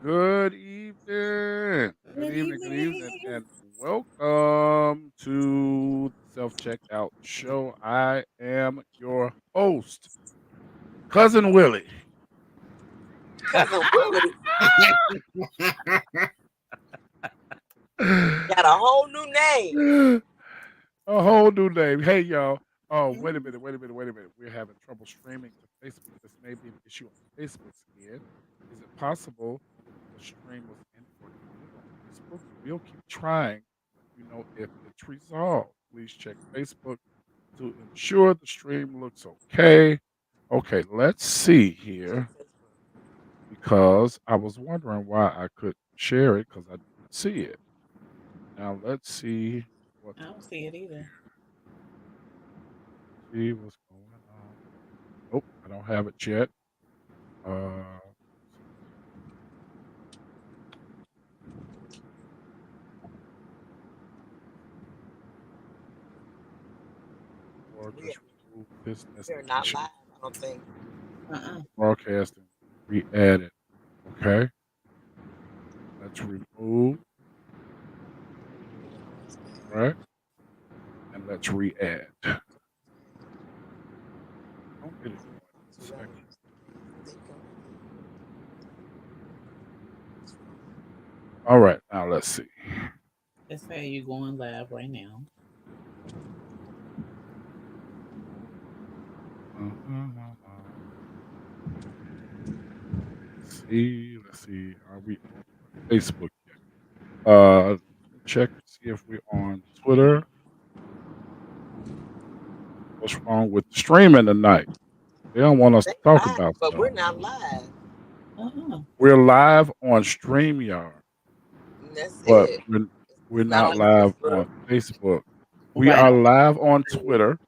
Good evening. Good Good evening. Good evening. evening. And welcome to the Self Checkout Show. I am your host, Cousin Willie. Cousin Willie got a whole new name. A whole new name. Hey, y'all. Oh, wait a minute. Wait a minute. Wait a minute. We're having trouble streaming to Facebook. This may be an issue on Facebook's end. Is it possible the stream was incognito on Facebook? We'll keep trying. If it's resolved, please check Facebook to ensure the stream looks okay. Okay, let's see here because I was wondering why I couldn't share it because I didn't see it. Now let's see what's I don't see it either. see what's going on. Nope, I don't have it yet. Or We just remove this are not destination live, I don't think. broadcasting, re-add it. Okay, let's remove, right? And let's re-add. Don't get it going in a second. All right, now let's see. It say you going live right now. Let's see. Are we on Facebook yet? Check to see if we're on Twitter. What's wrong with streaming tonight? They don't want us They to talk live, about but stuff. we're not live. Uh-huh. We're live on StreamYard, That's but it. we're Not not on live Facebook. on Facebook. We Right. are live on Twitter.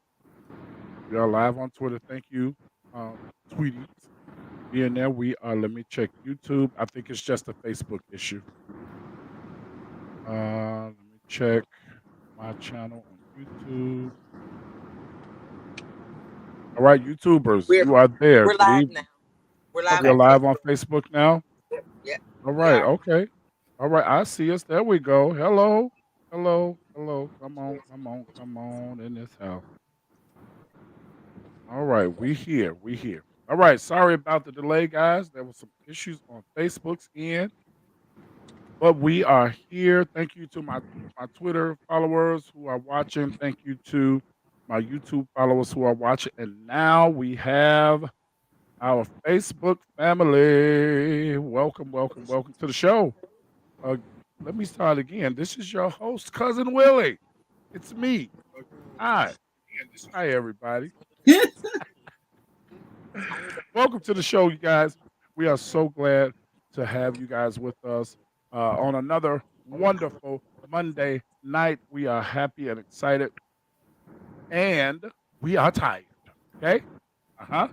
We are live on Twitter. Thank you, Tweeties. Being there, we are. Let me check YouTube. I think it's just a Facebook issue. Let me check my channel on YouTube. All right, YouTubers, We're you are there. we're Good live now. evening. We're live We are Okay. on live on Facebook. Facebook now. Yeah, All we right. are. Okay. All right. I see us. There we go. Hello. Hello. Hello. Come on. Come on. Come on in this house. All right. We here. We here. All right. Sorry about the delay, guys. There was some issues on Facebook's end, but we are here. Thank you to my Twitter followers who are watching. Thank you to my YouTube followers who are watching. And now we have our Facebook family. Welcome, welcome, welcome to the show. Uh, Let me start again. This is your host, Cousin Willie. It's me. Hi. Hi, everybody. Welcome to the show, you guys. We are so glad to have you guys with us on another wonderful Monday night. We are happy and excited, and we are tired. Okay? Uh huh.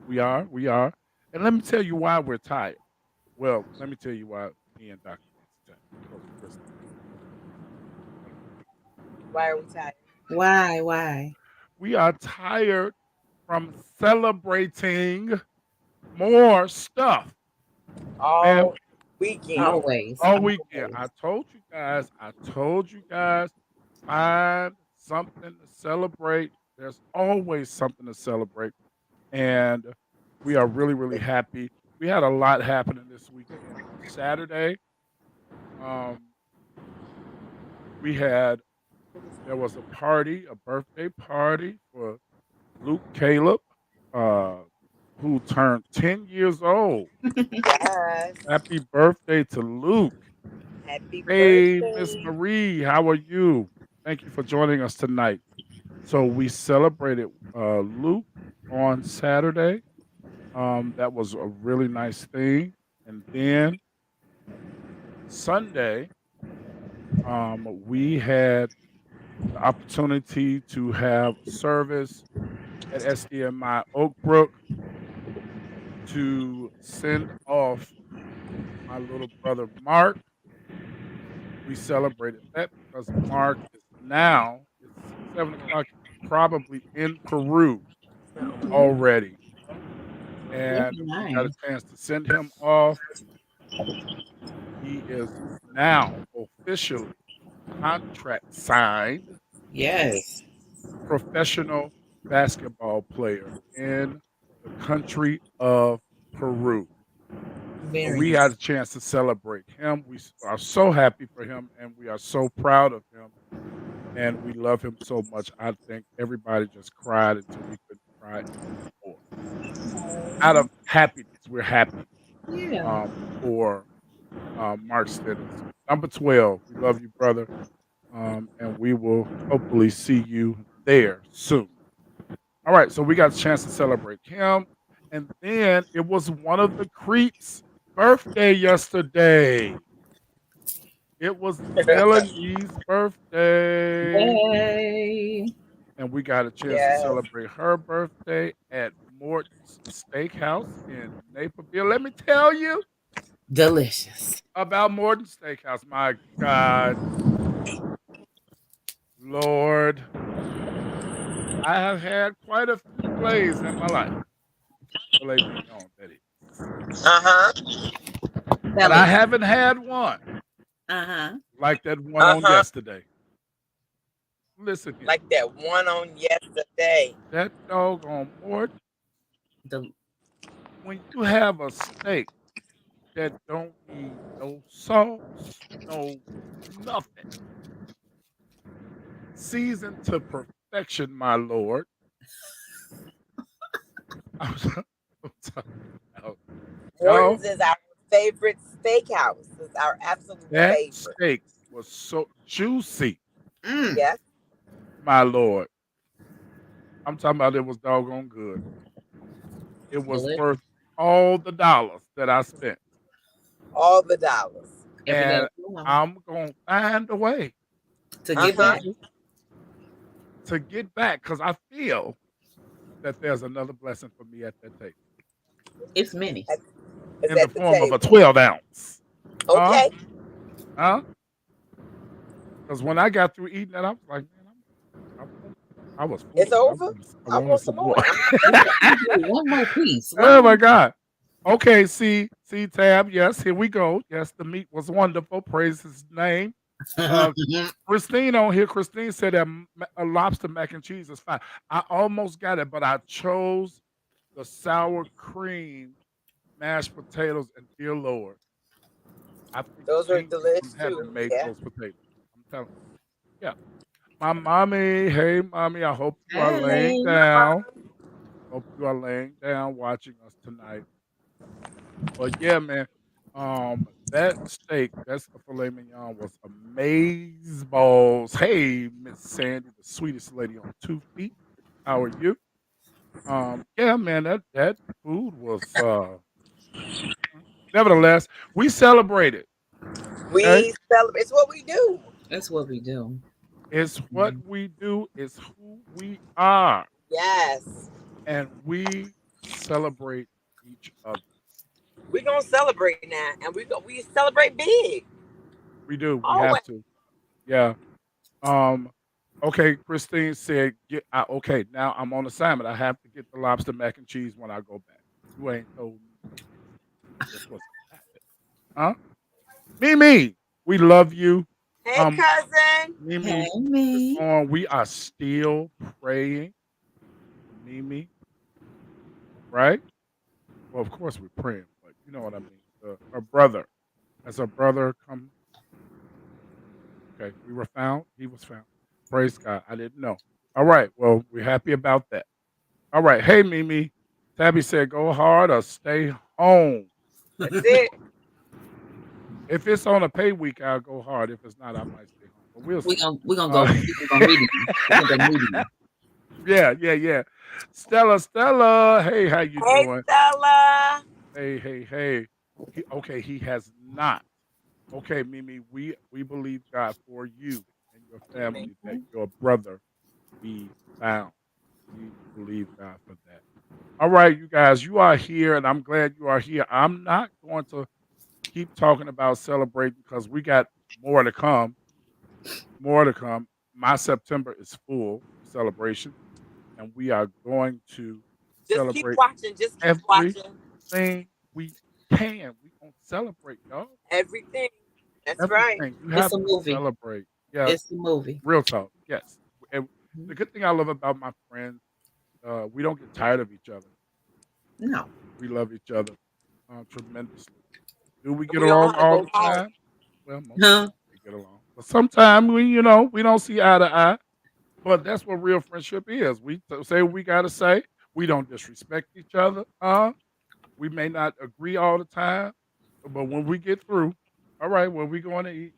We are. We are. And let me tell you why we're tired. Well, let me tell you why me and Dr. Nancy Coach Chris. Why are we tired? Why? We are tired from celebrating more stuff. Man, All weekend. Always. all weekend. Always. I told you guys, find something to celebrate. There's always something to celebrate. And we are really, really happy. We had a lot happening this weekend. On Saturday, um, we had there was a party, a birthday party for Luke Caleb, uh, who turned 10 years old. Yes. Happy birthday to Luke. Happy Hey, Miss birthday. Marie, how are you? Thank you for joining us tonight. So we celebrated Luke on Saturday. That was a really nice thing. And then Sunday, we had the opportunity to have service at SDMI Oakbrook to send off my little brother Mark. We celebrated that because Mark is now, it's 7 o'clock, probably in Peru Mm-hmm. already. Very And we got a nice. chance to send him off. is now officially contract signed Yes. professional basketball player in the country of Peru. So Very we had a nice. chance to celebrate him. Are so happy for him, and we are so proud of him, and we love him so much. I think everybody just cried until we couldn't cry anymore. Out of happiness, we're happy Yeah. for Mark Stennis. Number 12, we love you, brother, and we will hopefully see you there soon. All right, so we got a chance to celebrate him, and then it was one of the creeps' birthday yesterday. It was Melanie's birthday, Yay. and we got a chance to Yes. celebrate her birthday at Morton's Steakhouse in Naperville. Let me tell you Delicious. about Morton's Steakhouse. My God, Lord, I have had quite a few fillets in my life. Filet mignon, that is. Uh-huh. But Tell I it. haven't had one Uh-huh. like that one on Uh-huh. yesterday. Listen here, Like that one on yesterday. that doggone Morton, The when you have a steak that don't need no sauce, no nothing, seasoned to perfection, my lord. I'm, I'm talking about, y'all, Morton's is our favorite steakhouse. It's our absolute that favorite. steak was so juicy, mm, Yes. my lord. I'm talking about it was doggone good. It was worth delicious. all the dollars that I spent. All the dollars. Every day And of the woman. I'm gonna find a way To get Uh-huh. back. to get back because I feel that there's another blessing for me at that table It's many. It's in the at the form of a table. 12 ounce. Huh? Okay. Huh? Because when I got through eating that, I was like, man, I was It's full, but over. I I wanted want some some more. more. I'm We got one more piece. One Oh more. my God. Okay, see, Tab. Yes, here we go. Yes, the meat was wonderful. Praise his name. Uh, Christine on here. Christine said that a lobster mac and cheese is fine. I almost got it, but I chose the sour cream mashed potatoes, and dear Lord, I think Those the are angels from delicious heaven too. made Yeah. those potatoes. I'm telling you. Yeah. My mommy, hey mommy, I hope you are laying Hey. down. Hope you are laying down watching us tonight. But yeah, man, that steak, that's the filet mignon was amaze balls. Hey, Miss Sandy, the sweetest lady on 2 feet. How are you? Yeah, man, that food was nevertheless, we celebrated. Okay. We celebrate. It's what we do. That's what we do. It's what Mhm. we do, it's who we are, Yes. and we celebrate each other. We're gonna celebrate now. And we celebrate big. We do. We Always. have to. Yeah. Um. Okay. Christine said, okay, now I'm on assignment. I have to get the lobster mac and cheese when I go back. You ain't told me just what's happening, huh? Mimi, we love you. Hey Um, cousin. Hey Mimi is me. on. We are still praying for Mimi, right? Well, of course we're praying, but you know what I mean. Her brother, as her brother come, okay, we were found. He was found. Praise God. I didn't know. All right. Well, we're happy about that. All right. Hey, Mimi. Tabby said, go hard or stay home. That's it. If it's on a pay week, I'll go hard. If it's not, I might stay home. But we'll see. We gonna Uh, go. We gonna go medium. We gonna go medium. yeah. Stella. Hey, how you Hey doing? Stella. Hey. Okay, he has not. Okay, Mimi, we believe God for you and your family that Mhm. your brother be found. We believe God for that. All right, you guys, you are here, and I'm glad you are here. I'm not going to keep talking about celebrating because we got more to come. More to come. My September is full of celebration, and we are going to Just keep celebrate watching. Just keep everything watching we can. We gonna celebrate, y'all. everything. That's right. everything. You It's have a to movie. celebrate. Yeah, It's a movie. real talk. Yes. And Mhm. the good thing I love about my friends, we don't get tired of each other. No. We love each other tremendously. Do we get We don't along have to all go the hard. time? Well, most of the Huh? time we get along. But sometimes we don't see eye to eye. But that's what real friendship is. We say what we gotta say. We don't disrespect each other. We may not agree all the time, but when we get through, all right, where we going to eat?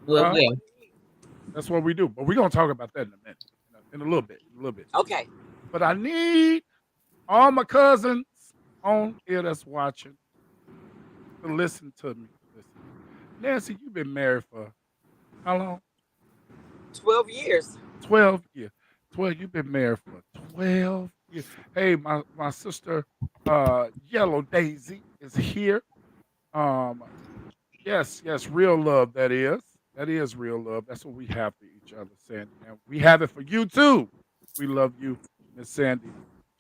Well, Uh, We're well. going to eat. that's what we do. But we're gonna talk about that in a minute, in a little bit, in a little bit. Okay. But I need all my cousins on here that's watching to listen to me. Listen, Nancy, you've been married for how long? 12 years. 12 years. 12. You've been married for 12 years. Hey, my sister, Yellow Daisy is here. Um, yes, yes, real love. That is. That is real love. That's what we have for each other, Sandy. And we have it for you too. We love you, Miss Sandy.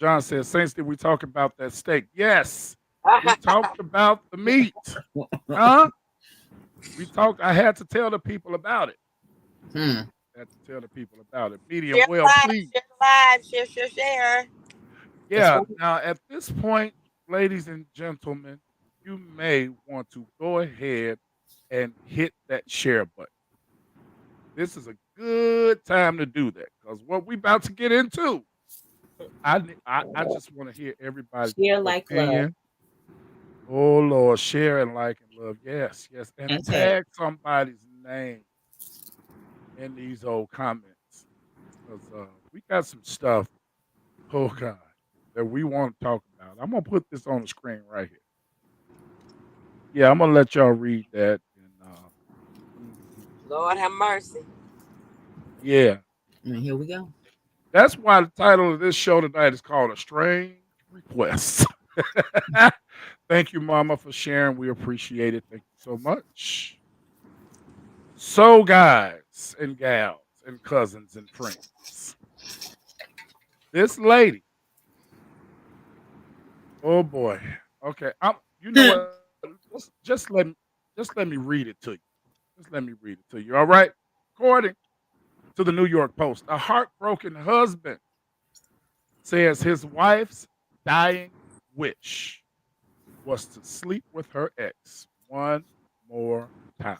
John says, Saints, did we talk about that steak? Yes. We talked about the meat. Huh? We talked. I had to tell the people about it. Hmm. Had to tell the people about it. Medium Share well, live, please. share live, share. That's Yeah. right. Now, at this point, ladies and gentlemen, you may want to go ahead and hit that share button. This is a good time to do that because what we about to get into, I just want to hear everybody's Share like love opinion. Oh Lord, share and like and love. Yes, yes, and and tag. tag somebody's name in these old comments because we got some stuff. Oh God, that we want to talk about. I'm gonna put this on the screen right here. Yeah, I'm gonna let y'all read that. And mhm. Lord have mercy. Yeah, And here we go. that's why the title of this show tonight is called "A Strange Request." Thank you, Mama, for sharing. We appreciate it. Thank you so much. So, guys and gals and cousins and friends, this lady. Oh boy. Okay, I'm. You know what? Just let me read it to you. Just let me read it to you. All right. According to the New York Post, a heartbroken husband says his wife's dying wish was to sleep with her ex one more time.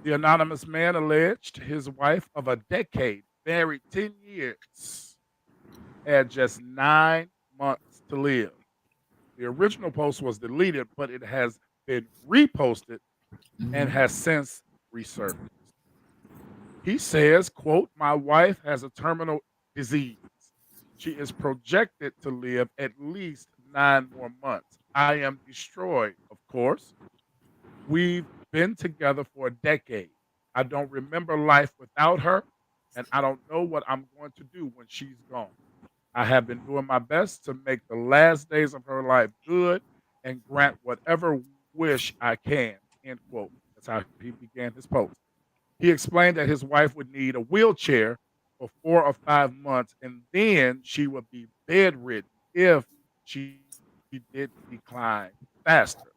The anonymous man alleged his wife of a decade, married 10 years, had just 9 months to live. The original post was deleted, but it has been reposted and Hmm. has since resurfaced. He says, quote, my wife has a terminal disease. She is projected to live at least 9 more months. I am destroyed, of course. We've been together for a decade. I don't remember life without her, and I don't know what I'm going to do when she's gone. I have been doing my best to make the last days of her life good and grant whatever wish I can. End quote. That's how he began his post. He explained that his wife would need a wheelchair for 4 or 5 months and then she would be bedridden if she didn't decline faster.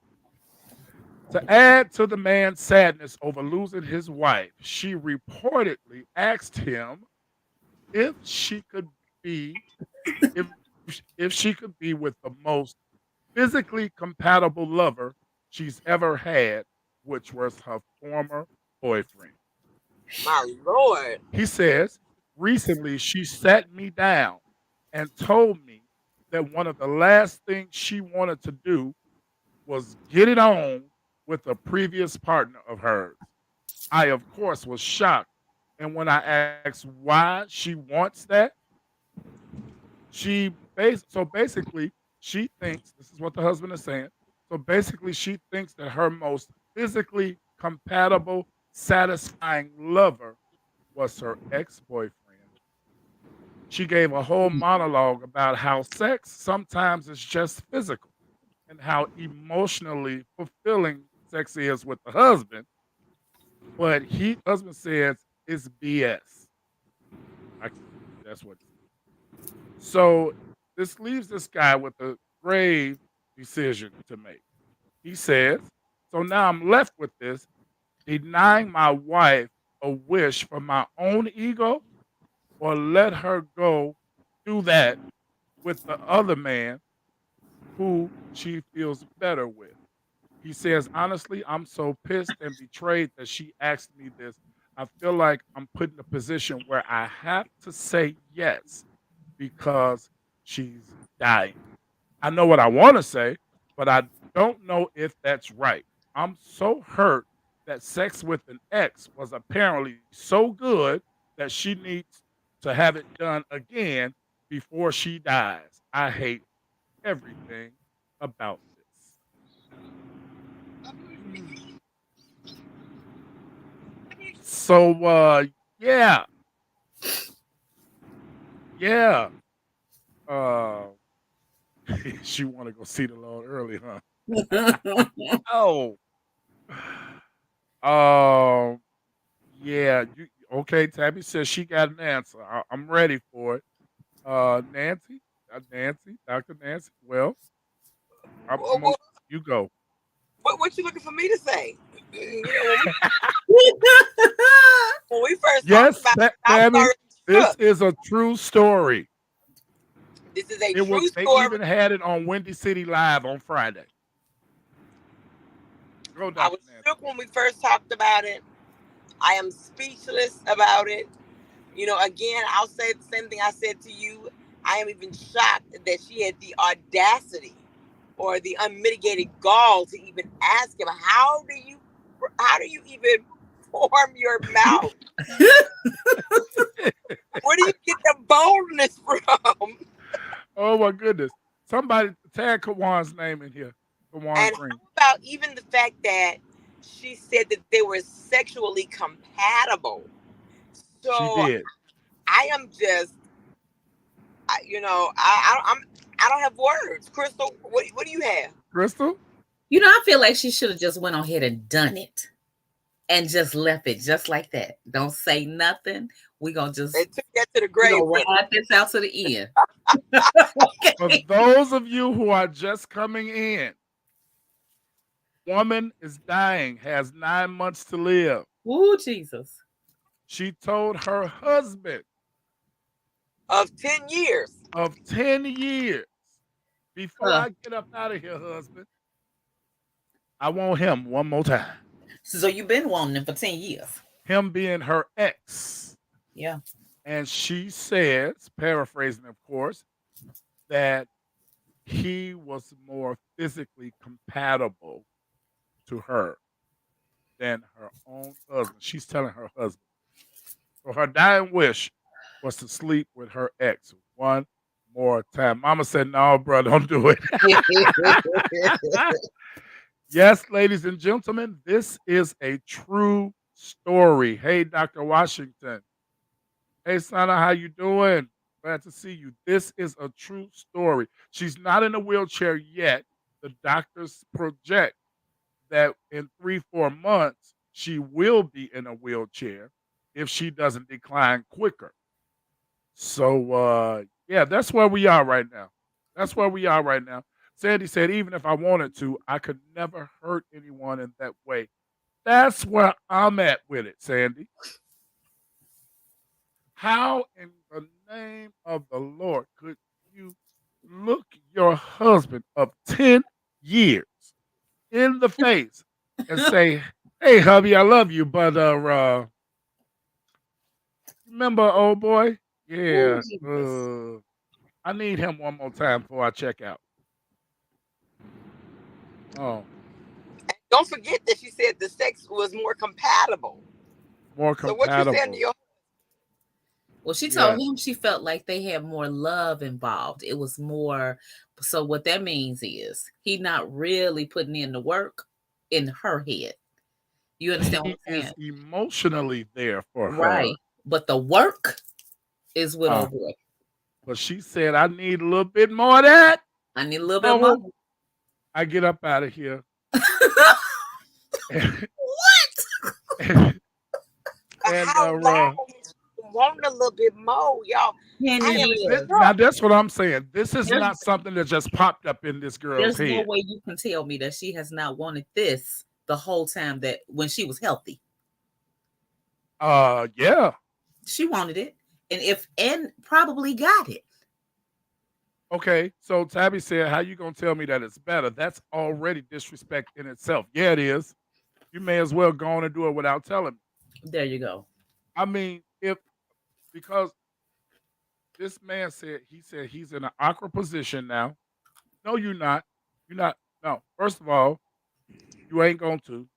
To add to the man's sadness over losing his wife, she reportedly asked him if she could be if she could be with the most physically compatible lover she's ever had, which was her former boyfriend. My Lord. He says, recently she sat me down and told me that one of the last things she wanted to do was get it on with a previous partner of hers. I, of course, was shocked. And when I asked why she wants that, so basically she thinks this is what the husband is saying. So basically she thinks that her most physically compatible, satisfying lover was her ex-boyfriend. She gave a whole monologue about how sex sometimes is just physical and how emotionally fulfilling sex is with the husband, but husband says it's BS. That's what. So this leaves this guy with a grave decision to make. He says So now I'm left with this, denying my wife a wish for my own ego, or let her go do that with the other man who she feels better with. He says, honestly, I'm so pissed and betrayed that she asked me this. I feel like I'm put in a position where I have to say yes because she's dying. I know what I want to say, but I don't know if that's right. I'm so hurt that sex with an ex was apparently so good that she needs to have it done again before she dies. I hate everything about this. So yeah, yeah. Uh she wanna go see the Lord early, huh? Oh. Um yeah, you okay, Tabby says she got an answer. I'm ready for it. Nancy? Nancy, Dr. Nancy. Well, I'm What, you go. what you looking for me to say? When we first talked Yes, about it, I was Tabby, already this shook. is a true story. This is a It was true they story. even had it on Windy City Live on Friday. Go, I Dr. was Nancy. shook when we first talked about it. I am speechless about it. Again, I'll say the same thing I said to you. I am even shocked that she had the audacity or the unmitigated gall to even ask him, how do you even form your mouth? Where do you get the boldness from? Oh my goodness. Somebody tag Kawan's name in here. Kawan And how Green. about even the fact that she said that they were sexually compatible? She So did. I am just, I don't have words. Crystal, what do you have? Crystal? I feel like she should have just went on ahead and done it and just left it just like that. Don't say nothing. We're gonna They just took that to the grave, Crystal. ride this out to the end. For Okay. those of you who are just coming in, woman is dying, has 9 months to live. Ooh, Jesus. She told her husband Of 10 years. of 10 years, before Uh, I get up out of here, husband, I want him one more time. so you've been wanting him for 10 years. Him being her ex. Yeah. And she says, paraphrasing, of course, that he was more physically compatible to her than her own husband. She's telling her husband. So her dying wish was to sleep with her ex one more time. Mama said, no, bro, don't do it. Yes, ladies and gentlemen, this is a true story. Hey, Dr. Washington. Hey, Sana, how you doing? Glad to see you. This is a true story. She's not in a wheelchair yet. The doctors project that in 3-4 months she will be in a wheelchair if she doesn't decline quicker. So yeah, that's where we are right now. That's where we are right now. Sandy said, even if I wanted to, I could never hurt anyone in that way. That's where I'm at with it, Sandy. How in the name of the Lord could you look your husband of 10 years in the face and say, hey, hubby, I love you, but remember old boy? Ooh, Yeah, Jesus. I need him one more time before I check out. Oh, And don't forget that she said the sex was more compatible. more So what you saying to compatible. your Well, she told Yes. him she felt like they had more love involved. It was more. So what that means is he not really putting in the work in her head. You understand what He I'm is saying? emotionally there for her. Right. But the work is with Uh, old boy. but she said, I need a little bit more of that. I need a little bit more. Oh, I get up out of here. and, and, how long is she wanting a little bit more, y'all? 10 I see, am years. now shook. that's what I'm saying. This is There's not something that just popped up in this girl's there's no head. way you can tell me that she has not wanted this the whole time that when she was healthy. Yeah. She wanted it, and probably got it. Okay. So Tabby said, "How you gonna tell me that it's better? That's already disrespect in itself." Yeah, it is. You may as well go on and do it without telling me. There you go. I mean, if because this man said he said he's in an awkward position now. No, you're not. You're not. No. First of all, you ain't going to.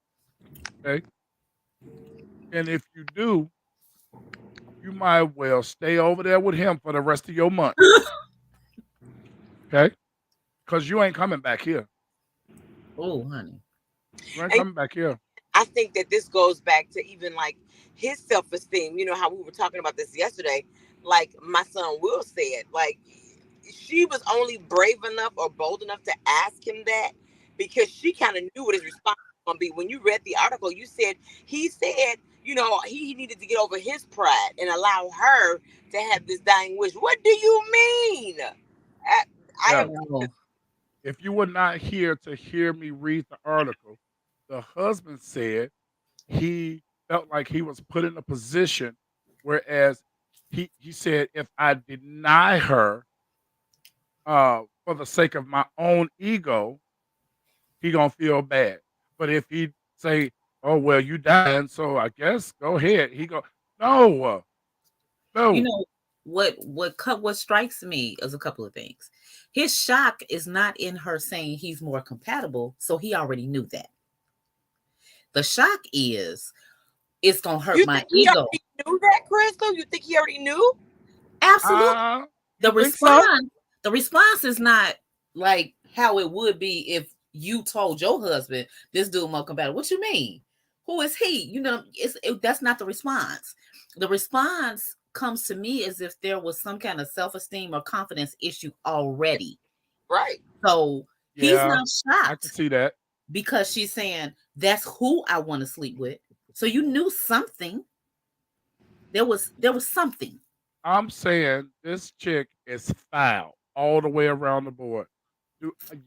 Okay. And if you do, you might well stay over there with him for the rest of your month. Okay. Because you ain't coming back here. Oh, honey. You ain't And coming back here. I think that this goes back to even like his self esteem. You know how we were talking about this yesterday. Like my son Will said, like she was only brave enough or bold enough to ask him that because she kind of knew what his response was going to be. When you read the article, you said he said, you know, he needed to get over his pride and allow her to have this dying wish. What do you mean? I Yeah. am. No. If you were not here to hear me read the article, the husband said he felt like he was put in a position, whereas he said, if I deny her for the sake of my own ego, he gonna feel bad. But if he say, "Oh well, you dying, so I guess go ahead," he go, "No, You no, know what strikes me as a couple of things. His shock is not in her saying he's more compatible, so he already knew that. The shock is it's gonna hurt You my think he ego. already knew that, Crystal? You think he already knew? Absolutely. you The think so?" response, the response is not like how it would be if you told your husband this dude more compatible. What you mean? Who is he? That's not the response. The response comes to me as if there was some kind of self-esteem or confidence issue already. Right. So he's Yeah, not I can shocked see that. because she's saying that's who I want to sleep with. So you knew something. There was something. I'm saying this chick is foul all the way around the board.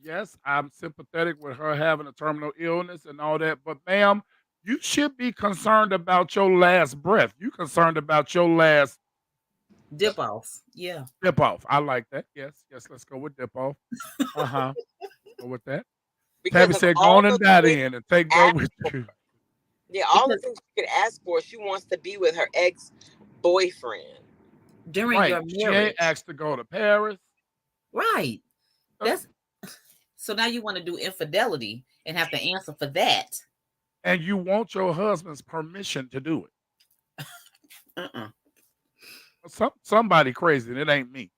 Yes, I'm sympathetic with her having a terminal illness and all that, but ma'am, you should be concerned about your last breath. You concerned about your last Dip off. Yeah. dip off. I like that. Yes, yes, let's go with dip off. Uh-huh. Go with that. Because Tabby of said, go all on and the die things then and take Bro asked with for. you. Yeah, all the Because things she could ask for, she wants to be with her ex boyfriend. during Right. your She ain't marriage, asked to go to Paris. right? Uh, That's so now you want to do infidelity and have to answer for that. And you want your husband's permission to do it. Uh-uh. Somebody crazy, and it ain't me.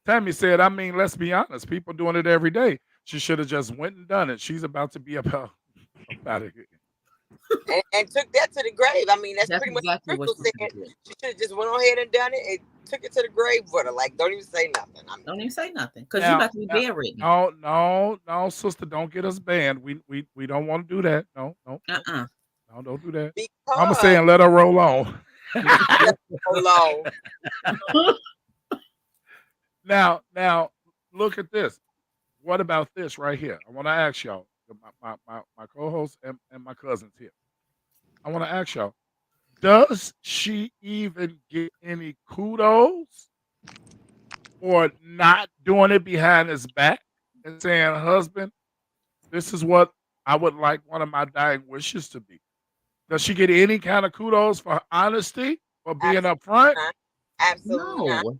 Tammy said, I mean, let's be honest. People doing it every day. She should have just went and done it. She's about to be about it. And took that to the grave. I mean, that's That's pretty much exactly what what Crystal she should said. have did. She should have just went on ahead and done it and took it to the grave with her. Like, don't even say nothing. I Don't mean, even say nothing because you Now, about to be now, bedridden. no, no, no, sister, don't get us banned. We don't want to do that. No, no, no, Uh-uh. no, don't do that. Mama because saying let her roll on. so long. Now, look at this. What about this right here? I want to ask y'all, my co-host and my cousins here. I want to ask y'all, does she even get any kudos for not doing it behind his back and saying, husband, this is what I would like one of my dying wishes to be? Does she get any kind of kudos for honesty, for being Absolutely upfront? not. Absolutely not. No.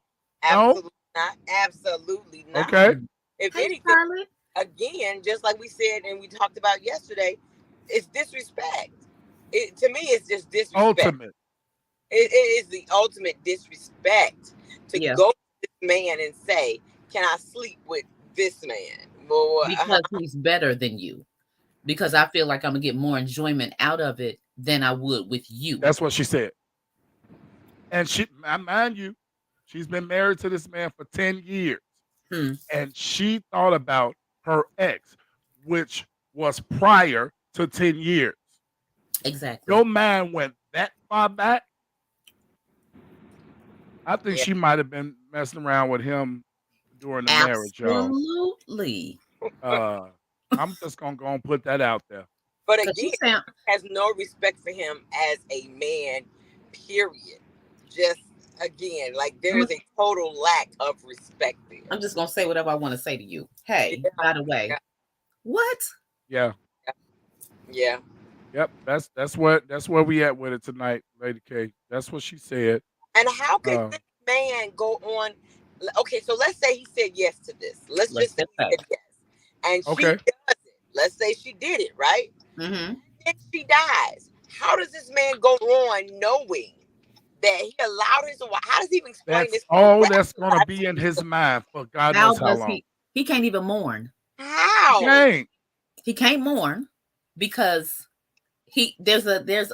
No? Absolutely not. Absolutely not. Okay. Mm-mm. If Hey, anything, Charlotte. again, just like we said and we talked about yesterday, it's disrespect. To me, it's just disrespect. Ultimate. It is the ultimate disrespect to Yeah, go to this man and say, "Can I sleep with this man?" Well, because he's better than you. Because I feel like I'm gonna get more enjoyment out of it than I would with you. That's what she said. And mind you, she's been married to this man for 10 years. Hmm. And she thought about her ex, which was prior to 10 years. Exactly. Your mind went that far back. I think yeah, she might have been messing around with him during the marriage, y'all. Absolutely. Uh, I'm just gonna go and put that out there. But Because again, you sound. has no respect for him as a man, period. Just again, like there I'm, is a total lack of respect there. I'm just gonna say whatever I want to say to you. Hey, Yeah, by the way, yeah, what? Yeah. yeah. Yep. That's where we at with it tonight, Lady K. That's what she said. And how could Um, this man go on? Okay, so let's say he said yes to this. Let's Let's just say just he say. said yes. And she okay. does it. Let's say she did it, right? Mm-hmm. Then she dies. How does this man go on knowing that he allowed his wife? How does he even explain That's this for the all rest that's of his gonna life be to in his his mind for God How knows how does long. he? He can't even mourn. He How? can't. He can't mourn because there's That's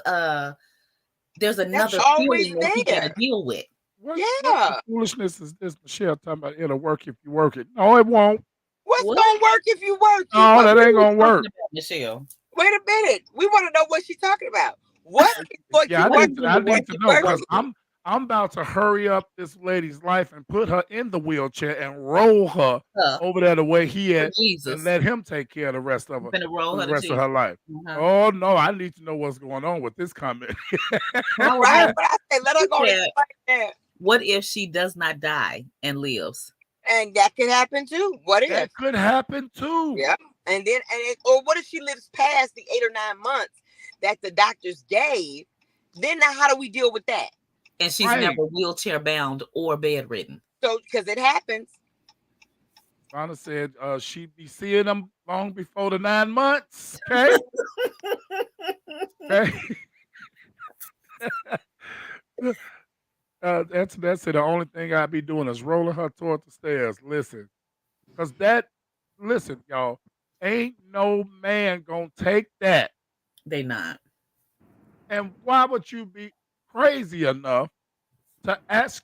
another always feeling that he got to there. deal with. What Yeah. foolishness is this, Michelle talking about? It'll work if you work it. No, it won't. What's What? gonna work if you work it? No, What? that What are ain't you gonna talking work. about, Michelle? Wait a minute. We want to know what she's talking about. What is going Yeah, to I What work is need to in I the if work need to if you know you work because work it? it? I'm about to hurry up this lady's life and put her in the wheelchair and roll her Up over there the way he for at and Jesus. let him take care of the rest of I'm her finna roll for her the to rest of her Jesus. life. Uh-huh. Oh no, I need to know what's going on with this comment. How Right? about But I say let her she go and said, explain that. what if she does not die and lives? And that could happen too. What if? That could happen too. Yeah. And then or what if she lives past the 8 or 9 months that the doctors gave? Then now how do we deal with that? And she's Right. never wheelchair bound or bedridden. So because it happens. Donna said she'd be seeing them long before the 9 months. Okay. Okay. That's it. The only thing I'd be doing is rolling her toward the stairs. Listen, because listen, y'all, ain't no man gonna take that. They not. And why would you be crazy enough to ask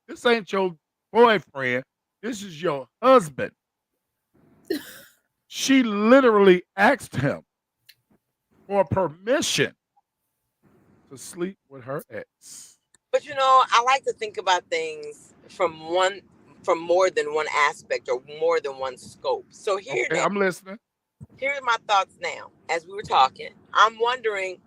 this ain't your boyfriend, this is your husband. She literally asked him for permission to sleep with her ex. But I like to think about things from more than one aspect or more than one scope. So Okay, I'm listening. here's my thoughts now as we were talking. I'm wondering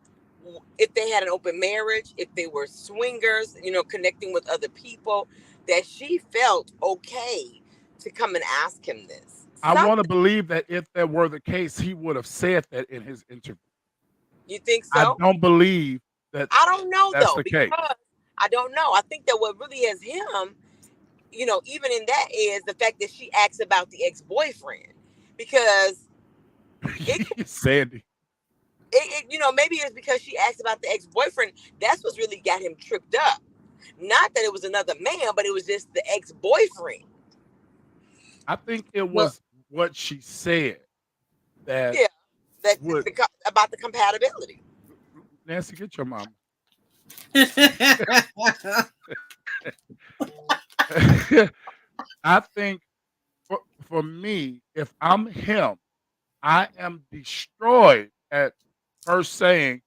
if they had an open marriage, if they were swingers, connecting with other people, that she felt okay to come and ask him this. I want to Something. believe that if that were the case, he would have said that in his interview. You think I so? don't believe that I don't know that's though, the case. because I don't know. I think that what really is him, even in that is the fact that she asks about the ex-boyfriend. Because it Sandy. maybe it's because she asked about the ex-boyfriend. That's what's really got him tripped up. Not that it was another man, but it was just the ex-boyfriend. I think it Well, was what she said that Yeah, that would about the compatibility. Nancy, get your mama. I think for me, if I'm him, I am destroyed at her saying,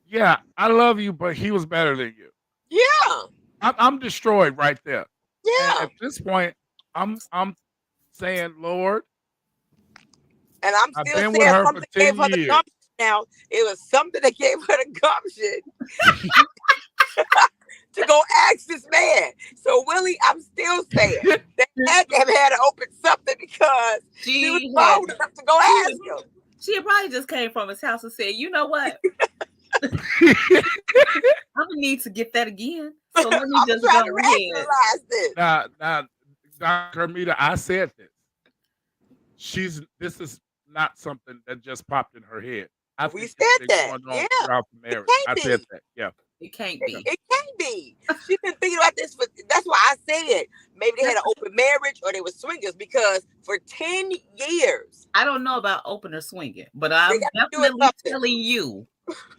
"Yeah, I love you, but he was better than you." Yeah, I'm destroyed right there. And yeah. at this point, I'm saying, Lord, And I'm I've still been with saying her for something gave 10 her the years. gumption. Now it was something that gave her the gumption to go ask this man. So Willie, I'm still saying they had to have had to open something because she was she had bold enough to go she ask had, him. she had probably just came from his house and said, you know what? I'm gonna need to get that again. So let me I'm just trying go to ahead. rationalize this. now, Dr. Hermita, I said this. This is not something that just popped in her head. I We think it's said been that. going Yeah, on throughout the it marriage. can't I said be. that. Yeah. It can't Yeah. be. It can't be. She's been thinking about this for. That's why I said maybe they had That's an open marriage or they were swingers because for 10 years I don't know about open or swinging, but they I'm got to do definitely something. telling you,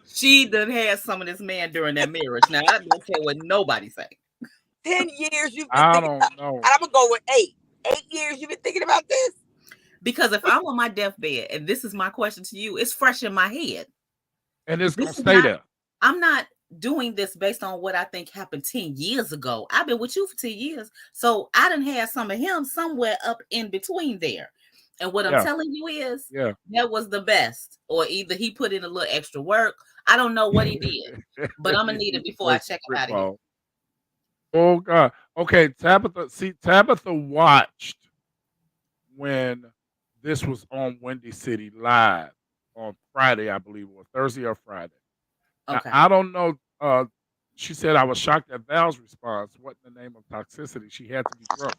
she done had some of this man during that marriage. Now I don't care what nobody say. 10 years you've been I thinking about. don't And know. I'm gonna go with 8. 8 years you've been thinking about this. Because if I'm on my deathbed, and this is my question to you, it's fresh in my head. And it's gonna This is stay not, there. I'm not doing this based on what I think happened 10 years ago. I've been with you for 10 years. So I done had some of him somewhere up in between there. And what I'm Yeah, telling you is yeah. that was the best. Or either he put in a little extra work. I don't know what he did, but I'm gonna need it before I Works the check him brick out of here. wall. Oh God. Okay, Tabitha. See, Tabitha watched when this was on Windy City Live on Friday, I believe, or Thursday or Friday. Now Okay. I don't know. She said I was shocked at Val's response. What in the name of toxicity? She had to be drunk.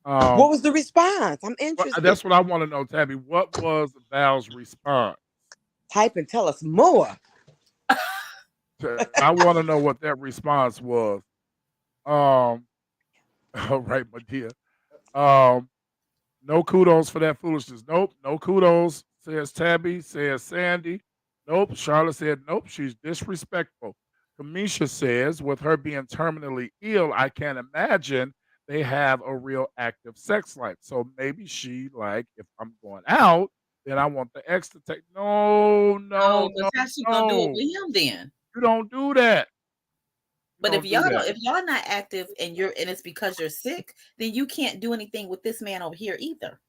What Um, was the response? I'm interested. that's what I want to know, Tabby. What was Val's response? Type and tell us more. I want to know what that response was. Um, all right, my dear. Um, No kudos for that foolishness. Nope, no kudos, says Tabby, says Sandy. Nope, Charlotte said, nope, she's disrespectful. Kamisha says, with her being terminally ill, I can't imagine they have a real active sex life. So maybe she, like, if I'm going out, then I want the ex to take. No, no, Oh, but no, how's she gonna do it no. with him then? You don't do that. You But don't do that. if y'all not active and it's because you're sick, then you can't do anything with this man over here either.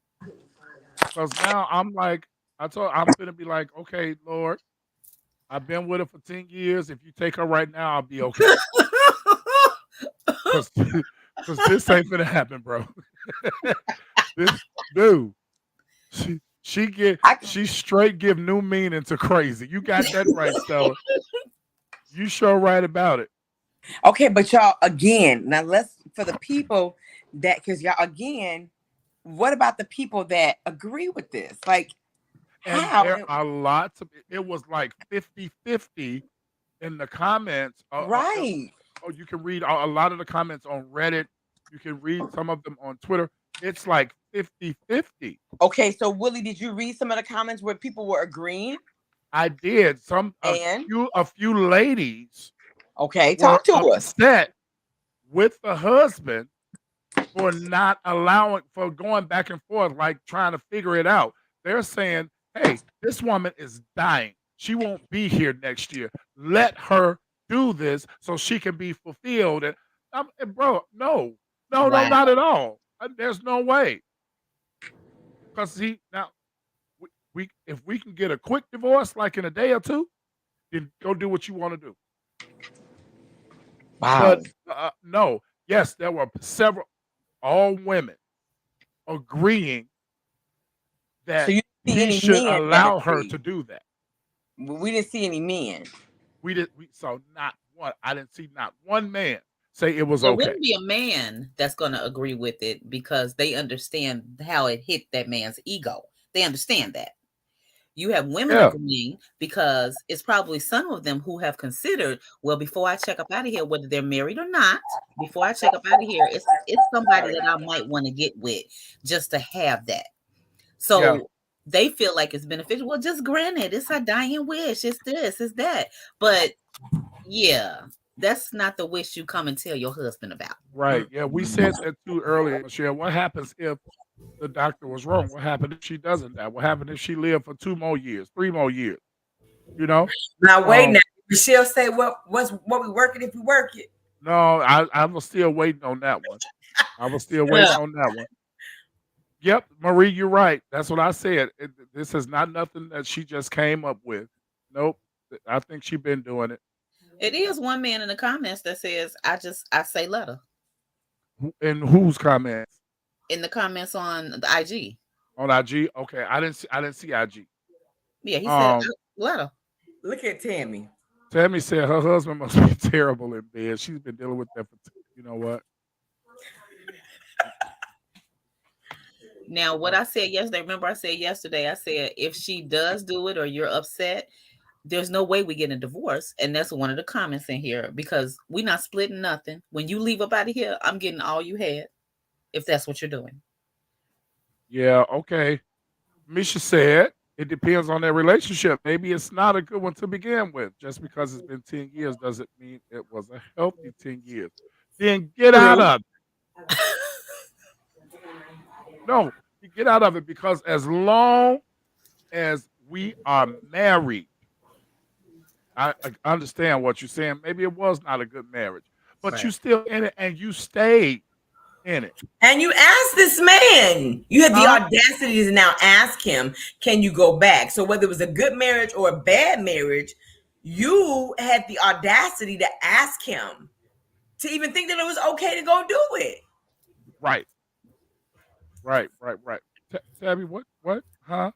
Because now I'm gonna be like, okay, Lord, I've been with her for 10 years. If you take her right now, I'll be okay. Cause, cause this ain't gonna happen, bro. This dude, I, she straight give new meaning to crazy. You got that right, Stella. You sure right about it. okay, but y'all again, now let's for the people that because y'all again, what about the people that agree with this? Like And how? there are lots of it was like 50-50 in the comments. Right. Oh, you can read a lot of the comments on Reddit. You can read some of them on Twitter. It's like 50-50. Okay, so Willie, did you read some of the comments where people were agreeing? I did. And A few ladies okay, were talk to us. upset with the husband for not allowing for going back and forth, like trying to figure it out. They're saying, "Hey, this woman is dying. She won't be here next year. Let her do this so she can be fulfilled." And bro, no, no, no, Wow. not at all. There's no way. Because see, now we if we can get a quick divorce, like in a day or two, then go do what you want to do. Wow. But no, yes, there were several, all women agreeing So that you didn't see he any should men that allow her agreed. to do that. We didn't see any men. We saw not one. I didn't see not one man say it was There okay. wouldn't be a man that's gonna agree with it because they understand how it hit that man's ego. They understand that. You have women Yeah, agreeing because it's probably some of them who have considered, well, before I check up out of here, whether they're married or not, before I check up out of here, it's somebody that I might want to get with just to have that. yeah, So they feel like it's beneficial. Well, just granted, it's a dying wish. It's this, it's that. But yeah, that's not the wish you come and tell your husband about. right. Mm. Yeah, we said that too earlier, Michelle. What happens if the doctor was wrong? What happened if she doesn't die? What happened if she lived for 2 more years, 3 more years? You know? Now wait now. Um, Michelle say what we working if we work it. no, I was still waiting on that one. I was still Yeah. waiting on that one. Yep, Marie, you're right. That's what I said. This is not nothing that she just came up with. Nope. I think she been doing it. It is one man in the comments that says, I say letter In whose comments? in the comments on the IG. On IG? Okay, I didn't see IG. Yeah, he said Um, letter. Look at Tammy. Tammy said her husband must be terrible in bed. She's been dealing with that for you know what? Now, what Uh, I said yesterday, remember I said yesterday, I said if she does do it or you're upset, there's no way we get a divorce. And that's one of the comments in here because we're not splitting nothing. When you leave up out of here, I'm getting all you had if that's what you're doing. yeah, okay. Misha said it depends on their relationship. Maybe it's not a good one to begin with. Just because it's been 10 years doesn't mean it was a healthy 10 years. Then get out True. of it. No, you get out of it because as long as we are married, I understand what you're saying. Maybe it was not a good marriage, but you Right. still in it and you stayed. in it. And you asked this man. You had the Huh? audacity to now ask him, can you go back? So whether it was a good marriage or a bad marriage, you had the audacity to ask him to even think that it was okay to go do it. Right, right. Tabby, what? Huh?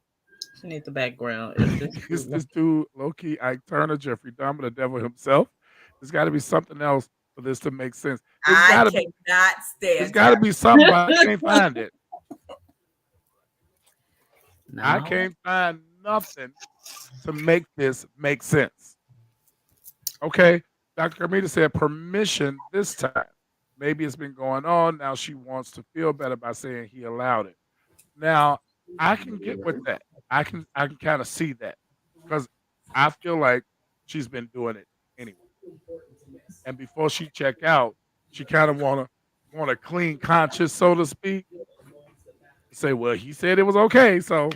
She need the background. Is this Is this dude low key Ike Turner, Jeffrey Dahmer, the devil himself? There's got to be something else for this to make sense. It's I got to be. cannot It's stand got to Tabby. be something, but I can't find it. I no? can't find nothing to make this make sense. Okay, Dr. Carmita said permission this time. Maybe it's been going on. Now she wants to feel better by saying he allowed it. Now I can get with that. I can kind of see that because I feel like she's been doing it anyway. And before she check out, she kind of want a clean conscience, so to speak. Say, well, he said it was okay, so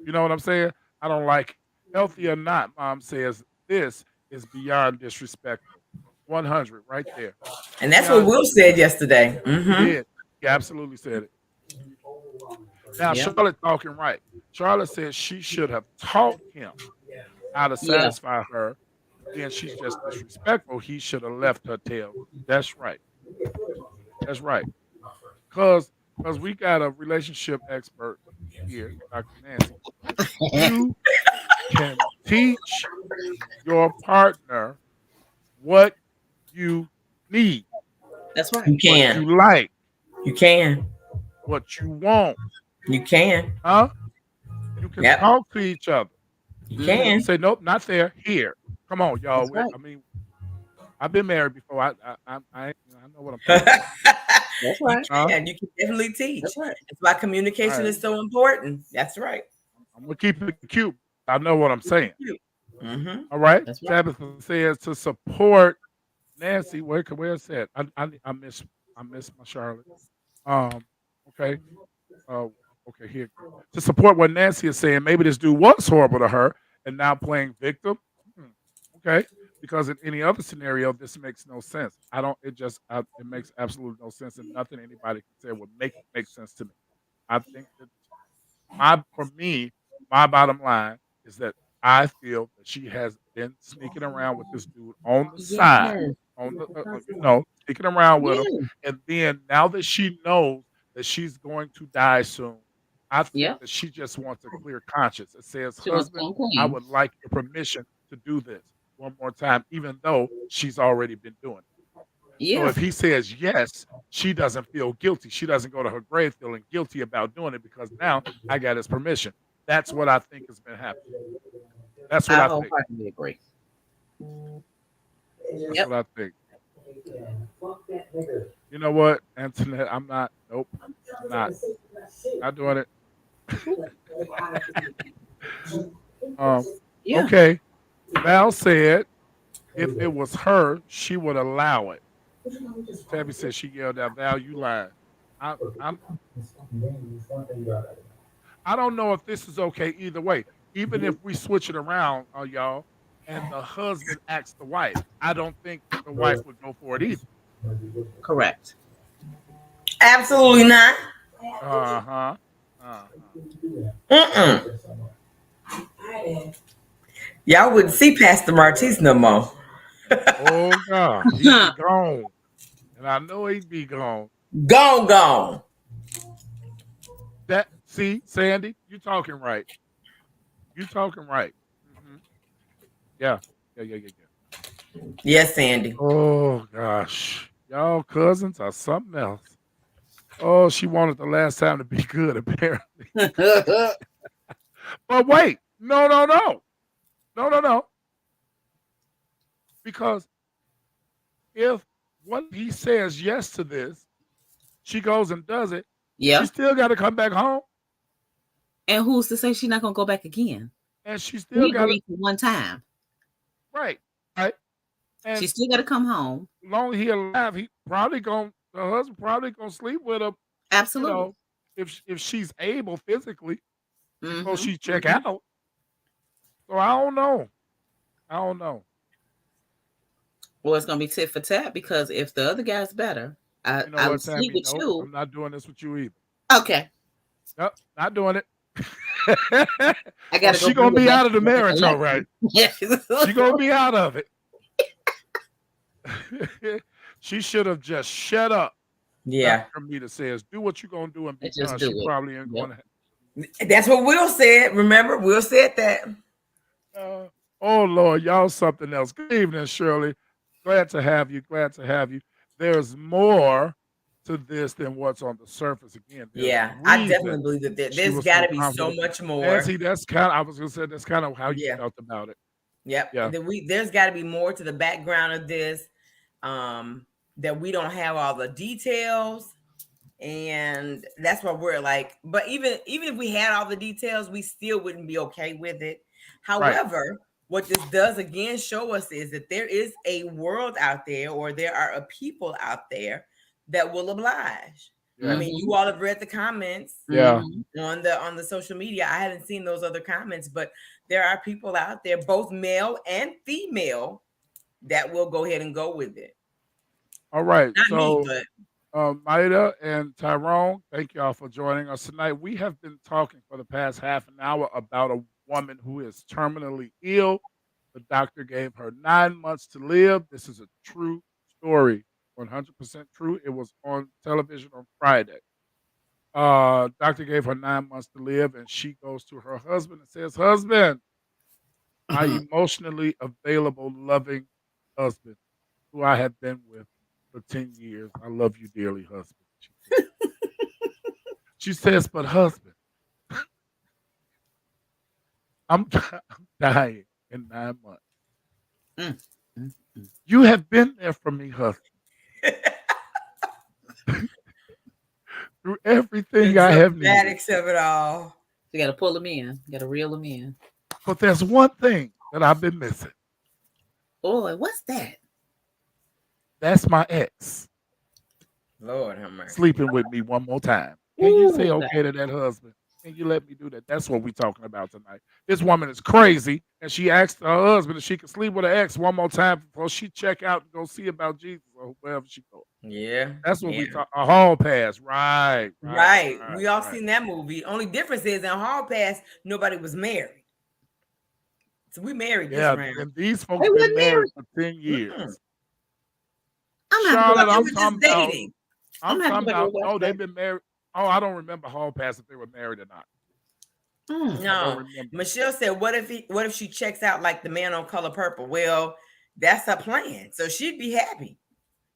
you know what I'm saying? I don't like it. Healthy or not, mom says this is beyond disrespectful. 100 right there. And that's what Beyond Will said yesterday. he did. He absolutely said it. Now Yeah. Charlotte talking right. Charlotte said she should have taught him how to Yeah. satisfy her. Then she's just disrespectful. He should have left her tail. That's right. That's right. Because we got a relationship expert here, Dr. Nancy. You can teach your partner what you need, That's right. You what can. you like, You can. what you want. You can. Huh? You can Yep. talk to each other. You can. Say, nope, not there. Here. Come on, y'all. That's right. I mean, I've been married before. I know what I'm talking about. That's right. Huh? And you can definitely teach. That's right. That's why communication Right. is so important. That's right. I'm gonna keep it cute. I know what I'm saying. Mm-hmm. All right. That's right. Tabitha says to support Nancy. Where's that? I miss my Charlotte. Um. Okay. Uh. Okay. Here. To support what Nancy is saying, maybe this dude was horrible to her and now playing victim. Hmm, okay. Because in any other scenario, this makes no sense. I don't. It makes absolutely no sense, and nothing anybody can say would make sense to me. I think that for me, my bottom line is that I feel that she has been sneaking around with this dude on the side, Yes. on the sneaking around with him, Yeah. and then now that she knows that she's going to die soon, I think Yep. that she just wants a clear conscience. It says, She wants to "Husband, come I clean. would like your permission to do this one more time," even though she's already been doing it. So Yeah. if he says yes, she doesn't feel guilty. She doesn't go to her grave feeling guilty about doing it because now I got his permission. That's what I think has been happening. That's what I I think. wholeheartedly agree. That's Yep. what I think. You know what, Antoinette? I'm not. Nope. I'm not doing it. Um. Yeah. Okay. Val said if it was her, she would allow it. Tabby said she yelled out, "Val, you lying." I, I'm. I don't know if this is okay either way. Even if we switch it around, y'all, and the husband asks the wife, I don't think the wife would go for it either. Correct. Absolutely not. Uh huh. Uh Mm-mm. Y'all wouldn't see Pastor Martise no more. Oh God, he'd be gone, and I know he'd be gone. Gone, gone. See, Sandy, you talking right. You talking right. Hmm. Yeah. Yes, Sandy. Oh gosh, y'all cousins are something else. Oh, she wanted the last time to be good, apparently. But wait, no. Because if what he says yes to this, she goes and does it, Yeah. she still got to come back home, And who's to say she's not gonna go back again? and she We still got to agreed for one time. right. She And still got to come home. long as he alive, the husband probably gonna sleep with her, you Absolutely. know, if she's able physically before Hmm. she check out. So I don't know. Well, it's gonna be tit for tat because if the other guy's better, You know I what, sleep Tammy? with Nope, you. I'm not doing this with you either. Okay, Nope, not doing it. I Oh, gotta go she bring gonna it be back out of the to marriage, all right. recollection. Yes. She gonna be out of it. She should have just shut up. Dr. Yeah. Ramita says, "Do what you're gonna do and be And just done." do She it. probably ain't Yep. going to. That's what Will said. Remember, Will said that. Oh Lord, y'all something else. Good evening, Shirley. Glad to have you. Glad to have you. There's more to this than what's on the surface. Again, there's a Yeah, I definitely reason believe that she there's was got so to be so confident. much more. Nancy, that's kind of, I was gonna say that's kind of how you Yeah. felt about it. Yep. Yeah. And then there's got to be more to the background of this, that we don't have all the details. And that's what we're like. But even if we had all the details, we still wouldn't be okay with it. Right. However, what this does again show us is that there is a world out there, or there are a people out there that will oblige. I Yeah. mean, you all have read the comments Yeah. on the social media. I haven't seen those other comments, but there are people out there, both male and female, that will go ahead and go with it. All right. Not me, So, but Maida and Tyrone, thank y'all for joining us tonight. We have been talking for the past half an hour about a woman who is terminally ill. The doctor gave her 9 months to live. This is a true story, 100% true. It was on television on Friday. Doctor gave her 9 months to live, and she goes to her husband and says, "Husband, my emotionally available, loving husband, who I have been with for 10 years. I love you dearly, husband." She says, "But husband, I'm, I'm dying in 9 months. Mm, mm, mm. You have been there for me, husband, through everything the I have needed. dramatics of it all. You gotta pull them in. You gotta reel them in. But there's one thing that I've been missing. Boy, what's that? That's my ex Lord have mercy. sleeping with me one more time. Can you say Ooh, okay to that, husband? Can you let me do that?" That's what we're talking about tonight. This woman is crazy, and she asked her husband if she could sleep with her ex one more time before she check out and go see about Jesus or wherever she goes. Yeah. That's what we Yeah. talk. A hall pass, right, right, Right. right, We all right. seen that movie. Only difference is in Hall Pass, nobody was married. So we married this Yeah, round. and these folks they been wasn't married married. for 10 Mm-mm. years. I'm gonna have to go Well, Charlotte, back. they I'm were just talking about. dating. I'm I'm gonna have to talking go back and about. watch No, they've that. been married. Oh, I don't remember hall pass if they were married or not. I don't No. remember. Michelle said, what if she checks out like the man on Color Purple? Well, that's her plan. So she'd be happy.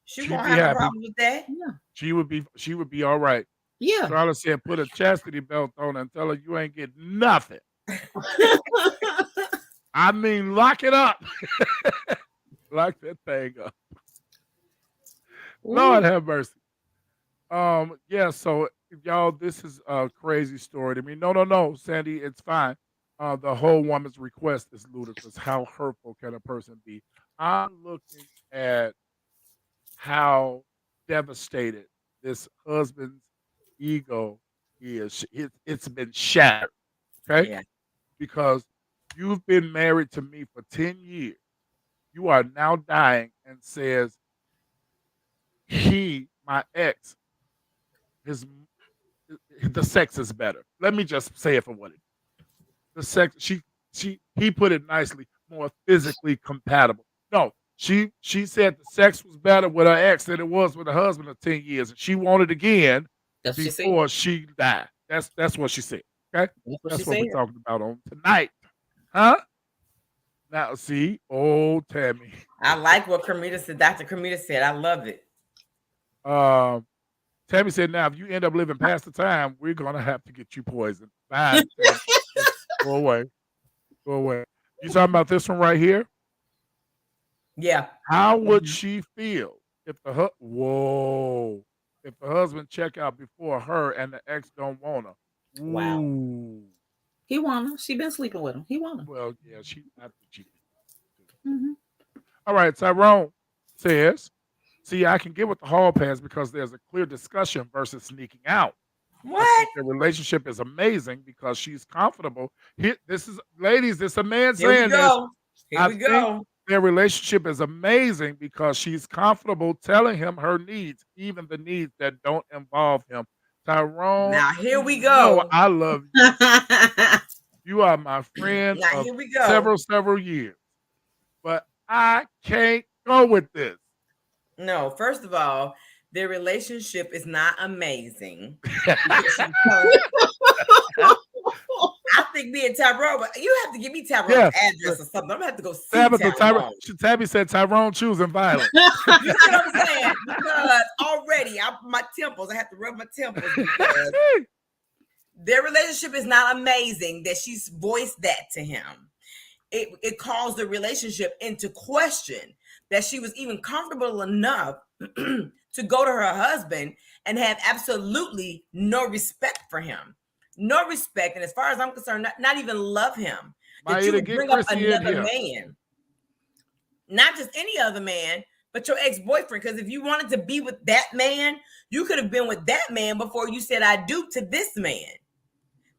She She'd won't be have a happy. problem with that. Yeah, She would be. She would be all right. yeah. Charlotte said, "Put a chastity belt on and tell her you ain't getting nothing. I mean, lock it up. Lock that thing up. Ooh, Lord have mercy." Yeah. So, y'all, this is a crazy story to me. No, no, no, Sandy, it's fine. The whole woman's request is ludicrous. How hurtful can a person be? I'm looking at how devastated this husband's ego is. It's been shattered. Okay, Yeah. because you've been married to me for 10 years. You are now dying, and says he, my ex, his the sex is better. Let me just say it for what it is. The sex, he put it nicely, more physically compatible. No, she said the sex was better with her ex than it was with her husband of 10 years, and she wanted again that's what she said. before she died. That's what she said. Okay? That's what she That's what said. we're talking about on tonight. Huh? Now see, oh Tammy. I like what Kermita said. Dr. Kermita said. I love it. Um Tammy said, "Now, if you end up living past the time, we're gonna have to get you poisoned." Bye, Tammy. Just go away. Go away. You talking about this one right here? Yeah. How would Mhm. she feel if whoa, if the husband check out before her and the ex don't want her? Wow. Ooh. He want her. She been sleeping with him. He want her. Well, yeah, I think she can too. Hmm. All right, Tyrone says, "See, I can get with the hall pass because there's a clear discussion versus sneaking out. I What? think their relationship is amazing because she's comfortable." Here, this is ladies, this is a man Here we saying this. go. Here I we think go. their relationship is amazing because she's comfortable telling him her needs, even the needs that don't involve him. Tyrone, Now here you we know go. I love you. You are my friend Now of here we go. several years, but I can't go with this. No, first of all, their relationship is not amazing because she's telling. I think me and Tyrone, but you have to give me Tyrone's Yeah, address or something. I'm gonna have to go see Tabitha, Tyrone. Tabby said Tyrone choosing violence. You see what I'm saying? Because already my temples, I have to rub my temples because their relationship is not amazing that she's voiced that to him. It calls the relationship into question that she was even comfortable enough to go to her husband and have absolutely no respect for him. No respect. And as far as I'm concerned, not even love him. That you Maida, would get bring up Chrissy in another here. man, not just any other man, but your ex-boyfriend. Because if you wanted to be with that man, you could have been with that man before you said I do to this man.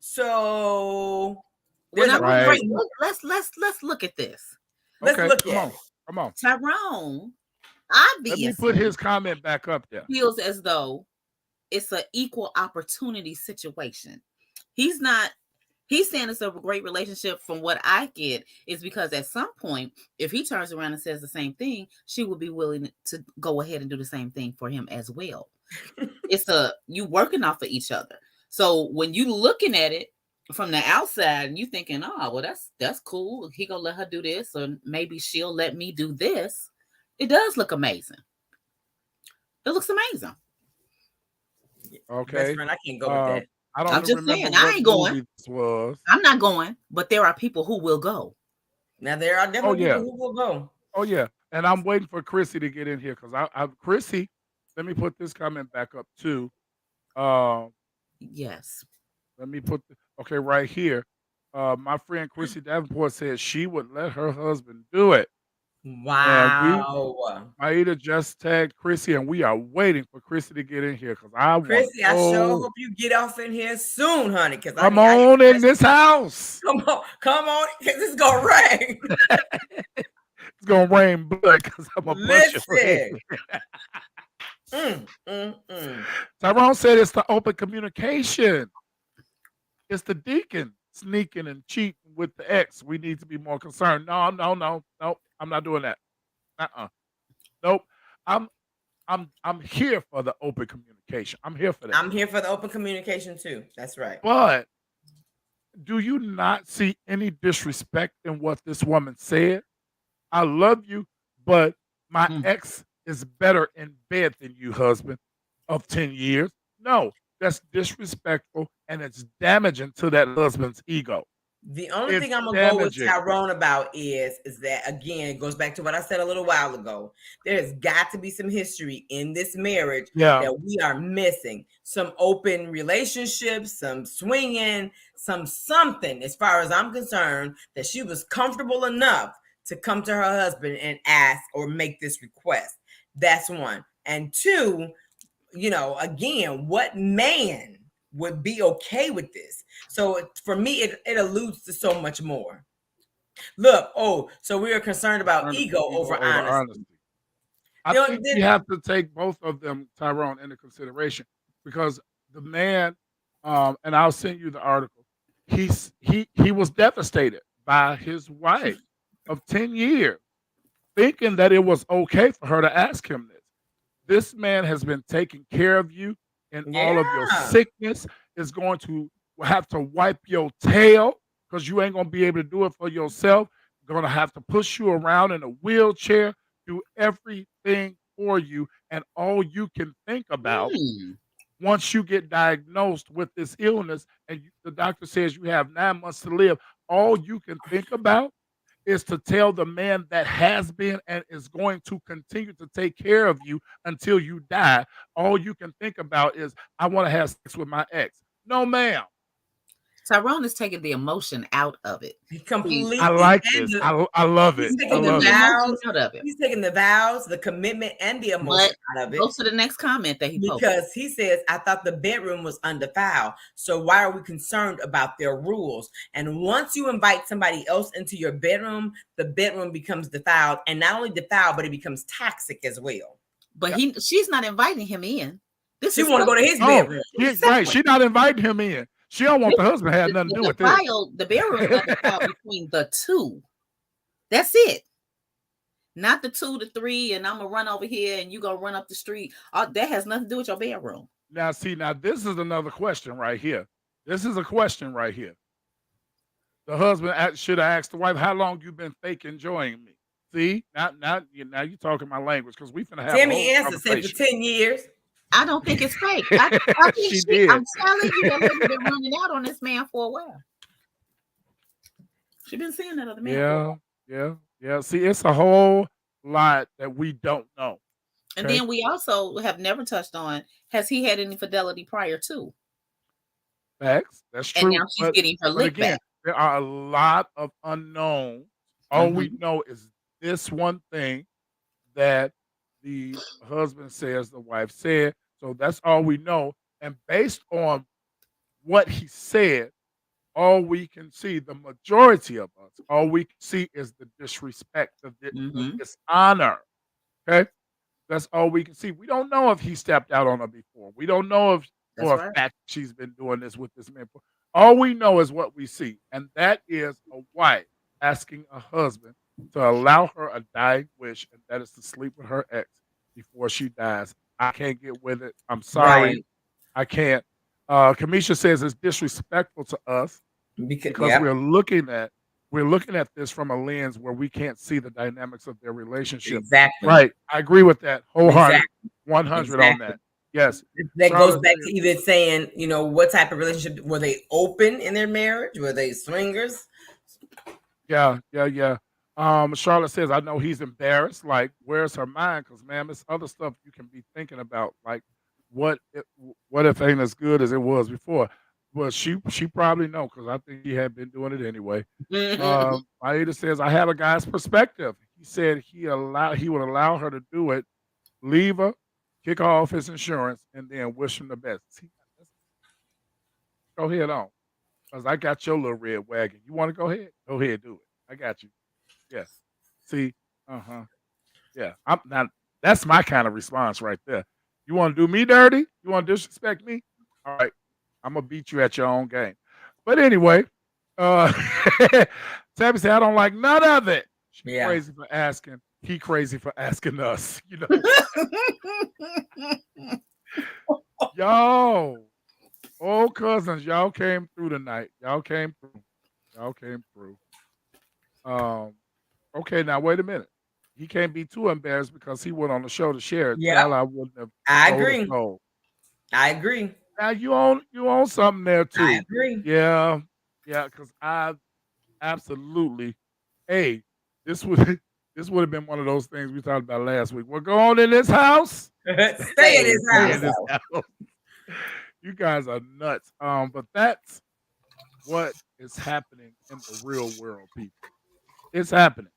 So Well, there's now a Right. great. let's look at this. Let's Okay, look come at on. it. Come on. Tyrone Let me put obviously his comment back up there. feels as though it's an equal opportunity situation. He's not. He's saying it's a great relationship. From what I get, is because at some point, if he turns around and says the same thing, she would be willing to go ahead and do the same thing for him as well. It's you working off of each other. So when you looking at it from the outside and you thinking, oh well, that's cool. He gonna let her do this, or maybe she'll let me do this. It does look amazing. It looks amazing. Best Okay. friend, I can't go with Uh, that. I don't I'm just remember saying, I what ain't going. movie this was. I'm not going, but there are people who will go. Now there are Oh definitely yeah. people who will go. Oh yeah. And I'm waiting for Chrissy to get in here because Chrissy, let me put this comment back up too. Um, Yes. let me put okay right here. My friend Chrissy Davenport said she would let her husband do it. And Wow. Maida just tagged Chrissy, and we are waiting for Chrissy to get in here because I want to Chrissy, I sure know. hope you get off in here soon, honey. Because I Come need I on in this house. come on, because it's gonna rain. It's gonna rain blood because I'm a bunch of rain. Listen. Mm. Tyrone said it's the open communication. It's the deacon sneaking and cheating with the ex. We need to be more concerned. No. I'm not doing that. Nope. I'm I'm here for the open communication. I'm here for that. I'm here for the open communication too. That's right. But do you not see any disrespect in what this woman said? I love you, but my Mm. ex is better in bed than you, husband of 10 years. No, that's disrespectful and it's damaging to that husband's ego. The only It's thing I'm gonna go with damaging. Tyrone about is that again it goes back to what I said a little while ago. There's got to be some history in this marriage Yeah. that we are missing. Some open relationships, some swinging, something. As far as I'm concerned, that she was comfortable enough to come to her husband and ask or make this request. That's one. And two, again, what man would be okay with this? So for me, it alludes to so much more. Look, so we are concerned about ego over honesty. I think we have to take both of them, Tyrone, into consideration because the man, and I'll send you the article. He was devastated by his wife of 10 years, thinking that it was okay for her to ask him this. This man has been taking care of you in all of your Yeah. sickness, is going to have to wipe your tail because you ain't going to be able to do it for yourself. Going to have to push you around in a wheelchair, do everything for you. And all you can think about Mm. once you get diagnosed with this illness and the doctor says you have 9 months to live, all you can think about is to tell the man that has been and is going to continue to take care of you until you die. All you can think about is, I want to have sex with my ex. No, ma'am. Tyrone is taking the emotion out of it. He See, I completely like and this. I love he's it. he's I taking taking the love the it. emotion vows. out of it. He's taking the vows, the commitment, and the emotion But out of it. go to the next comment that he posted. Because he says, I thought the bedroom was undefiled. So why are we concerned about their rules? And once you invite somebody else into your bedroom, the bedroom becomes defiled. And not only defiled, but it becomes toxic as well. But Yeah. she's not inviting him in. This She is want to go to separate. his Oh, bedroom. she, It's right. separate. She not inviting him in. She don't want This, the husband to have nothing to do with this. the bedroom got defiled between the two. That's it. Not the 2 to 3, and I'm gonna run over here and you gonna run up the street. That has nothing to do with your bedroom. Now, see, now this is another question right here. This is a question right here. The husband should have asked the wife, "How long you been fake enjoying me?" See, now you talking my language because we finna have a whole Tammy answered, said for conversation. 10 years. I don't think it's fake. I think She did. I'm telling you, that lady been running out on this man for a while. She been seeing that other man for a Yeah, while. yeah. See, it's a whole lot that we don't know. And Okay, then we also have never touched on, has he had any fidelity prior to? facts. That's And true. now she's getting her But lick again, back. there are a lot of unknowns. All we Mhm. know is this one thing that the husband says the wife said. So that's all we know. And based on what he said, all we can see, the majority of us, all we can see is the disrespect, the Mhm. dishonor. Okay. That's all we can see. We don't know if he stepped out on her before. We don't know if That's for a right. fact she's been doing this with this man. All we know is what we see, and that is a wife asking a husband to allow her a dying wish, and that is to sleep with her ex before she dies. I can't get with it. I'm sorry. Right. I can't. Kamisha says it's disrespectful to us because Yep. we're looking at this from a lens where we can't see the dynamics of their relationship. Exactly. Right. I agree with that wholeheartedly. Exactly. 100 on Exactly. that. Yes. That goes Charlotte back said, to even saying, what type of relationship were they open in their marriage? Were they swingers? yeah. Charlotte says, I know he's embarrassed. Like, where's her mind? Because, man, there's other stuff you can be thinking about. Like, what if ain't as good as it was before? Well, she probably know because I think he had been doing it anyway. Aida says, I have a guy's perspective. He said he would allow her to do it, leave her, kick her off his insurance, and then wish him the best. See, go ahead on. Because I got your little red wagon. You want to go ahead? Go ahead, do it. I got you. Yeah. See, uh-huh. Yeah. I'm not that's my kind of response right there. You want to do me dirty? You want to disrespect me? All right. I'm gonna beat you at your own game. But anyway, uh Tabby said, I don't like none of it. She Yeah. crazy for asking. He crazy for asking us. Yo, old cousins, y'all came through tonight. Y'all came through. Y'all came through. Um, okay, now wait a minute. He can't be too embarrassed because he went on the show to share it. Yeah. Child, I wouldn't have I told a agree. soul. I agree. Now you own something there I too. agree. Yeah, yeah, because I absolutely. Hey, this would this would have been one of those things we talked about last week. We're going in this house. Stay in his Stay house. in this house. You guys are nuts. But that's what is happening in the real world, people. It's happening.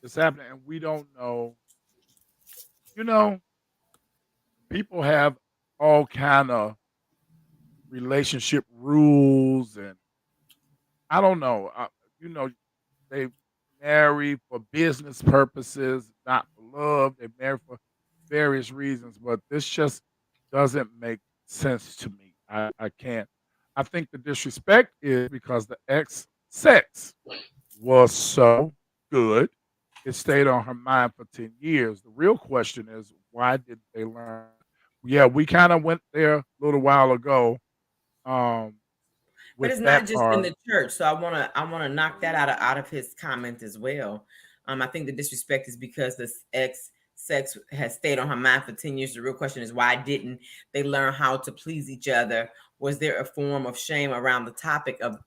It's happening, and we don't know. You know, people have all kind of relationship rules, and I don't know. You know, they marry for business purposes, not for love. They marry for various reasons, but this just doesn't make sense to me. I can't. I think the disrespect is because the ex sex was so good, it stayed on her mind for 10 years. The real question is, why did they learn? Yeah, we kind of went there a little while ago um, But with it's not that just in part. the church. So I wanna knock that out of his comment as well. I think the disrespect is because the ex sex has stayed on her mind for 10 years. The real question is, why didn't they learn how to please each other? Was there a form of shame around the topic of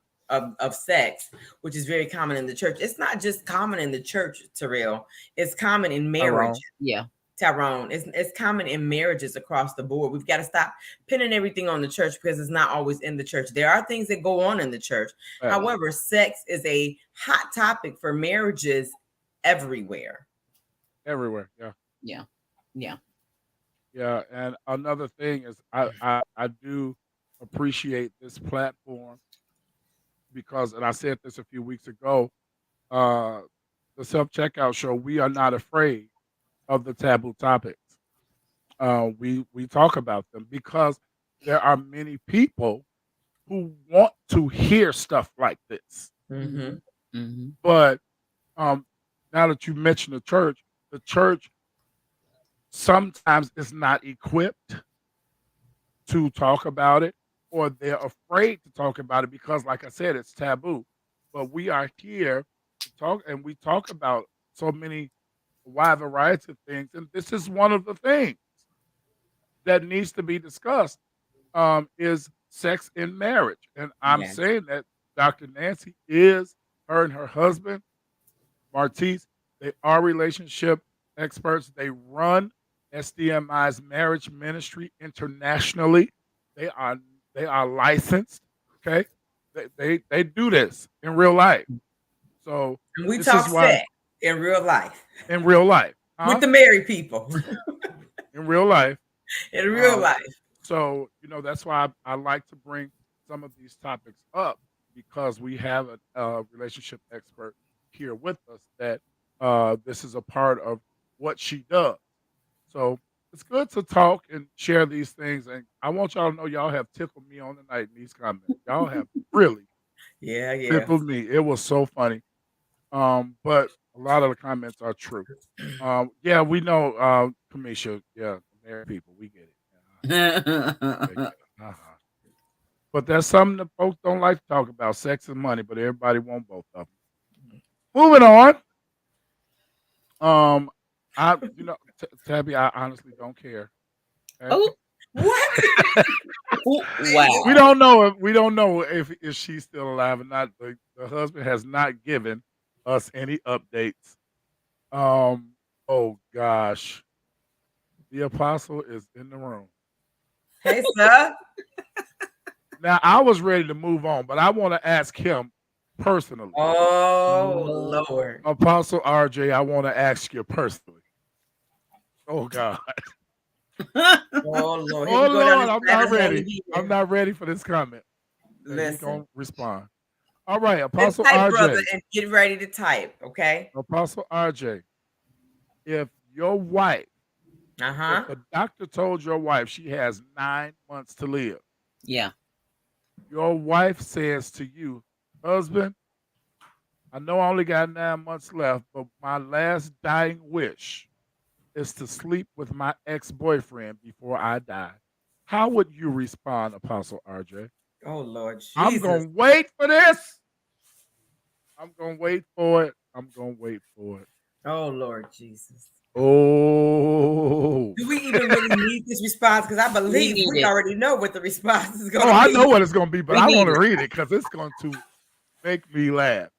sex, which is very common in the church? It's not just common in the church, Terrell. It's common in marriage. Tyrone. Yeah. Tyrone, it's common in marriages across the board. We've got to stop pinning everything on the church because it's not always in the church. There are things that go on in the church. Right. However, sex is a hot topic for marriages everywhere. Everywhere. Yeah. Yeah. Yeah. Yeah. And another thing is I do appreciate this platform because, and I said this a few weeks ago, uh, the self-checkout show, we are not afraid of the taboo topics. We talk about them because there are many people who want to hear stuff like this. Mm-hmm. Mm-hmm. But now that you mentioned the church sometimes is not equipped to talk about it, or they're afraid to talk about it because, like I said, it's taboo. But we are here to talk, and we talk about so many wide variety of things, and this is one of the things that needs to be discussed. Is sex in marriage, and I'm Yes. saying that Dr. Nancy is her and her husband Martise. They are relationship experts. They run SDMI's marriage ministry internationally. They are licensed. Okay, they do this in real life. So And we this talk is why sex in real life in real life, with the married people. in real life. In real Um, life. So, that's why I like to bring some of these topics up because we have a relationship expert here with us that this is a part of what she does. So it's good to talk and share these things. And I want y'all to know y'all have tickled me on the night in these comments. Y'all have really Yeah. tickled me. It was so funny. But a lot of the comments are true. Yeah, we know, Kamisha. Yeah, married people, we get it. Uh-huh. But there's something that folks don't like to talk about: sex and money. But everybody want both of them. Moving on. Tabby, I honestly don't care. Okay? Oh, What? wow. We don't know if she's still alive or not. The husband has not given us any updates. Oh gosh, the apostle is in the room. Hey, sir. Now I was ready to move on, but I want to ask him personally. Oh, Lord. Apostle RJ, I want to ask you personally. Oh God. Oh, Lord. Here Oh we go down Lord, this I'm not rabbit hole ready. again. I'm not ready for this comment. He's Listen. gonna respond. All right, Just Apostle type, brother, RJ. and get ready to type, okay? Apostle RJ. If your wife, Uh-huh. if the doctor told your wife she has 9 months to live, Yeah. your wife says to you, husband, I know I only got 9 months left, but my last dying wish is to sleep with my ex-boyfriend before I die. How would you respond, Apostle RJ? Oh, Lord I'm Jesus. gonna wait for this. I'm gonna wait for it. I'm gonna wait for it. Oh, Lord Jesus. Oh. Do we even really need this response? Because I believe need we it. already know what the response is going Oh, to I be. know what it's gonna be, but We I need want to it. read it because it's going to make me laugh.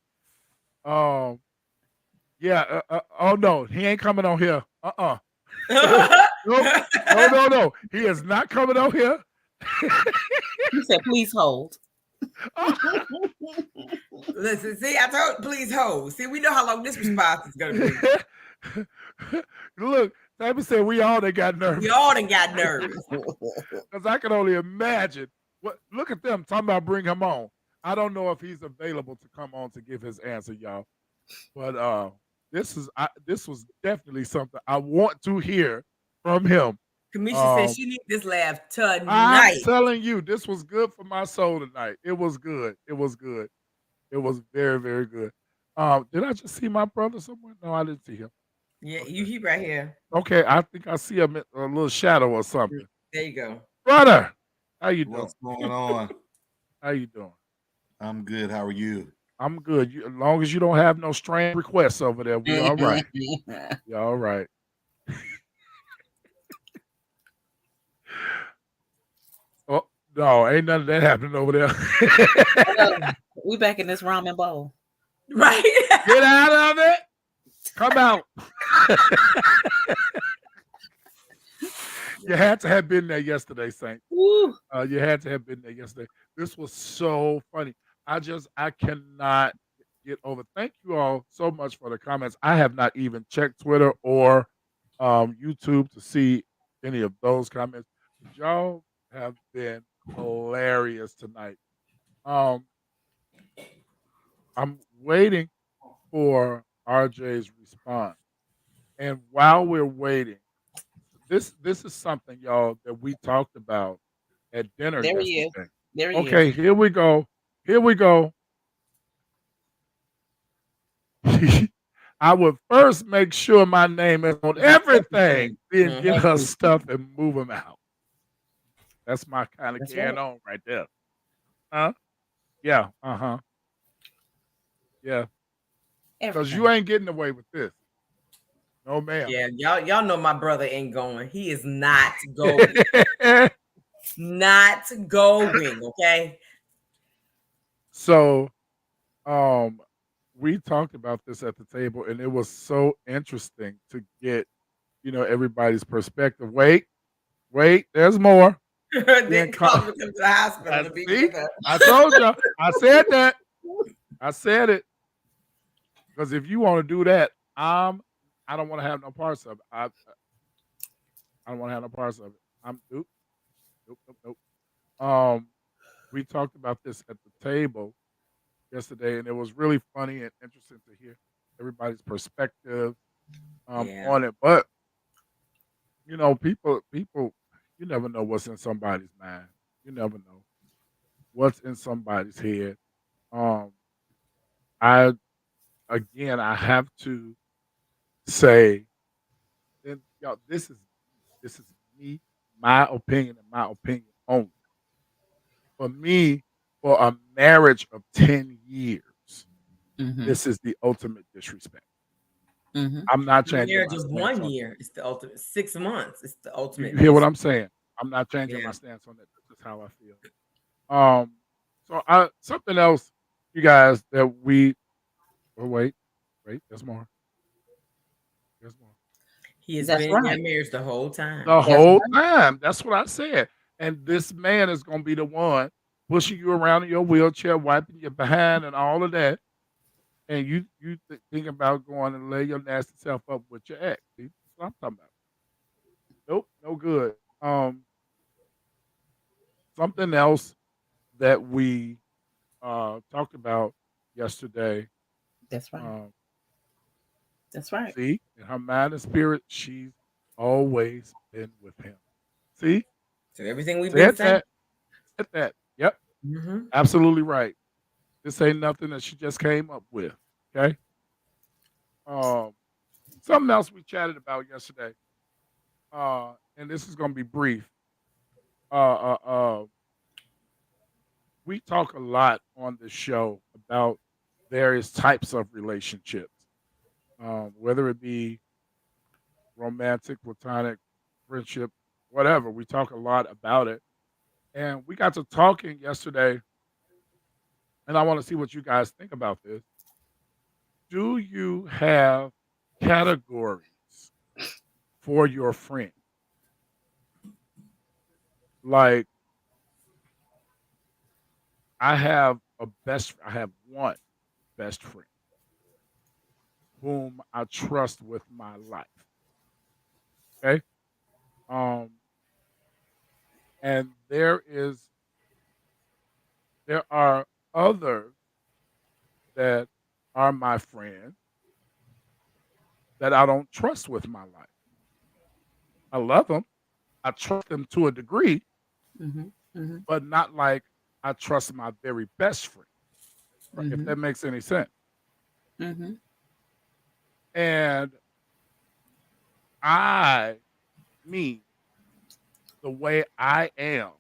Yeah. Oh no, he ain't coming on here. No. He is not coming on here. He said, please hold. Listen, see, I told please hold. See, we know how long this response is going to be. Look, Tabby said we all done got nervous. We all done got nervous. Because I can only imagine. Look at them talking about bring him on. I don't know if he's available to come on to give his answer, y'all. But this was definitely something I want to hear from him. Kamisha said she needs this laugh I'm tonight. telling you, this was good for my soul tonight. It was good. It was good. It was very, very good. Did I just see my brother somewhere? No, I didn't see him. Yeah, Okay. you he right here. Okay, I think I see a little shadow or something. There you go. Brother, how you doing? What's going on? How you doing? I'm good. How are you? I'm good. As long as you don't have no strange requests over there, we all right. You all right. Oh no, ain't none of that happening over there. We back in this ramen bowl. Right. Get out of it. Come out. you had to have been there yesterday, Saint. Woo. You had to have been there yesterday. This was so funny. I cannot get over. Thank you all so much for the comments. I have not even checked Twitter or YouTube to see any of those comments. But y'all have been hilarious tonight. Um, I'm waiting for RJ's response, and while we're waiting, this is something, y'all, that we talked about at dinner There he is. yesterday. There he is. Okay, here we go. Here we go. I would first make sure my name is on everything, then get her Mhm. stuff and move them out. That's my kind of That's carrying right. on right there. Huh? Yeah. Uh huh. Yeah. Because you Everything. ain't getting away with this. No, ma'am. Yeah, y'all know my brother ain't going. He is not going. Not going. Okay. So, um, we talked about this at the table, and it was so interesting to get, everybody's perspective. Wait, there's more. They Then called him to come to the hospital I to be see. with her. I told y'all. I said that. I said it because if you want to do that, I don't want to have no parts of it. I don't want to have no parts of it. Nope, nope, nope, nope. We talked about this at the table yesterday, and it was really funny and interesting to hear everybody's perspective Yeah. on it. But people, you never know what's in somebody's mind. You never know what's in somebody's head. Um, I I have to say, and y'all, this is me, my opinion, and my opinion only. For me, for a marriage of 10 years, Mm-hmm. this is the ultimate disrespect. Mm-hmm. I'm not The changing marriage my of stance one on year is the ultimate. 6 months. It's the you ultimate hear what dis. I'm saying? I'm not changing my Yeah. stance on that. That's just how I feel. Um, so I something else, you guys, that we oh wait, there's more. There's more. He has That's been in your right. marriage the whole time. The That's whole right. time. That's what I said. And this man is gonna be the one pushing you around in your wheelchair, wiping your behind and all of that. And you think about going and lay your nasty self up with your ex. See, that's what I'm talking about. Nope, no good. Something else that we talked about yesterday. That's right. Um, That's right. see, in her mind and spirit, she's always been with him. See, So everything we've been said saying. that, said that. Yep, Hmm. absolutely right. This ain't nothing that she just came up with. Okay. Um, something else we chatted about yesterday, and this is gonna be brief. Uh, uh, uh, we talk a lot on the show about various types of relationships, whether it be romantic, platonic, friendship, whatever. We talk a lot about it. And we got to talking yesterday, and I want to see what you guys think about this. Do you have categories for your friend? Like, I have one best friend whom I trust with my life. Okay. Um, and there are others that are my friends that I don't trust with my life. I love them. I trust them to a degree, Mm-hmm. Mm-hmm. but not like I trust my very best friend, if Mm-hmm. that makes any sense. Mm-hmm. And I me, the way I am,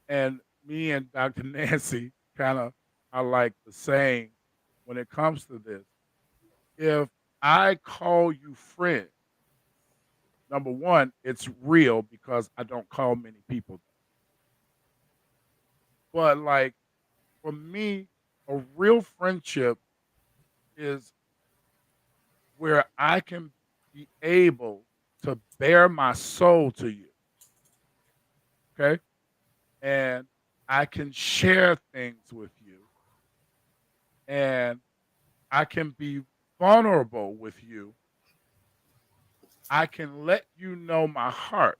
and me and Dr. Nancy kind of are like the same when it comes to this. If I call you friend, number one, it's real because I don't call many people. But like for me, a real friendship is where I can be able to bare my soul to you. Okay. And I can share things with you, and I can be vulnerable with you. I can let you know my heart,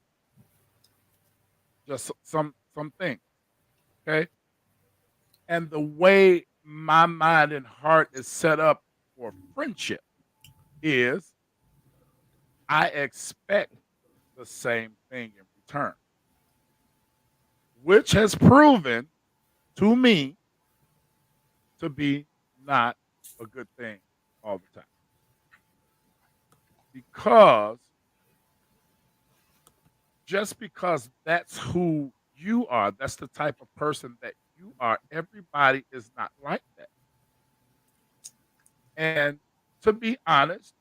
just some things. Okay. And the way my mind and heart is set up for friendship is I expect the same thing in return, which has proven to me to be not a good thing all the time. Because just because that's who you are, that's the type of person that you are, everybody is not like that. And to be honest,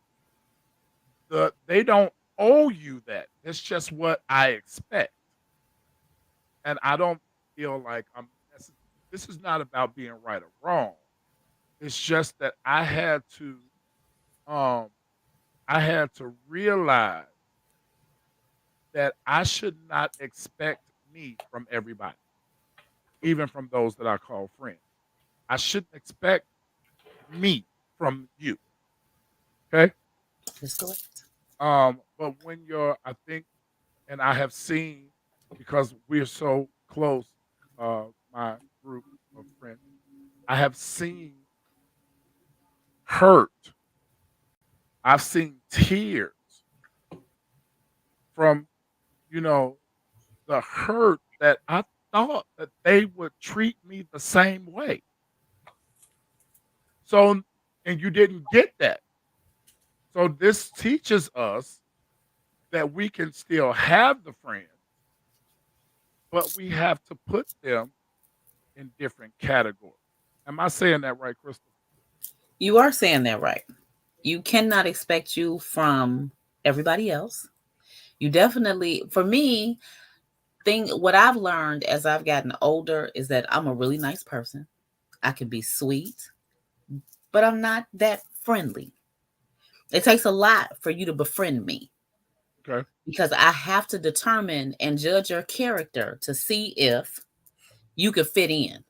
they don't owe you that. It's just what I expect. And I don't feel like this is not about being right or wrong. It's just that um I had to realize that I should not expect me from everybody, even from those that I call friends. I shouldn't expect me from you. Okay. That's correct. But when I think, and I have seen, because we're so close, my group of friends, I have seen hurt. I've seen tears from, you know, the hurt that I thought that they would treat me the same way. So, and you didn't get that. So this teaches us that we can still have the friends, but we have to put them in different categories. Am I saying that right, Crystal? You are saying that right. You cannot expect you from everybody else. You definitely, for me, what I've learned as I've gotten older is that I'm a really nice person. I can be sweet, but I'm not that friendly. It takes a lot for you to befriend me Okay. because I have to determine and judge your character to see if you can fit in.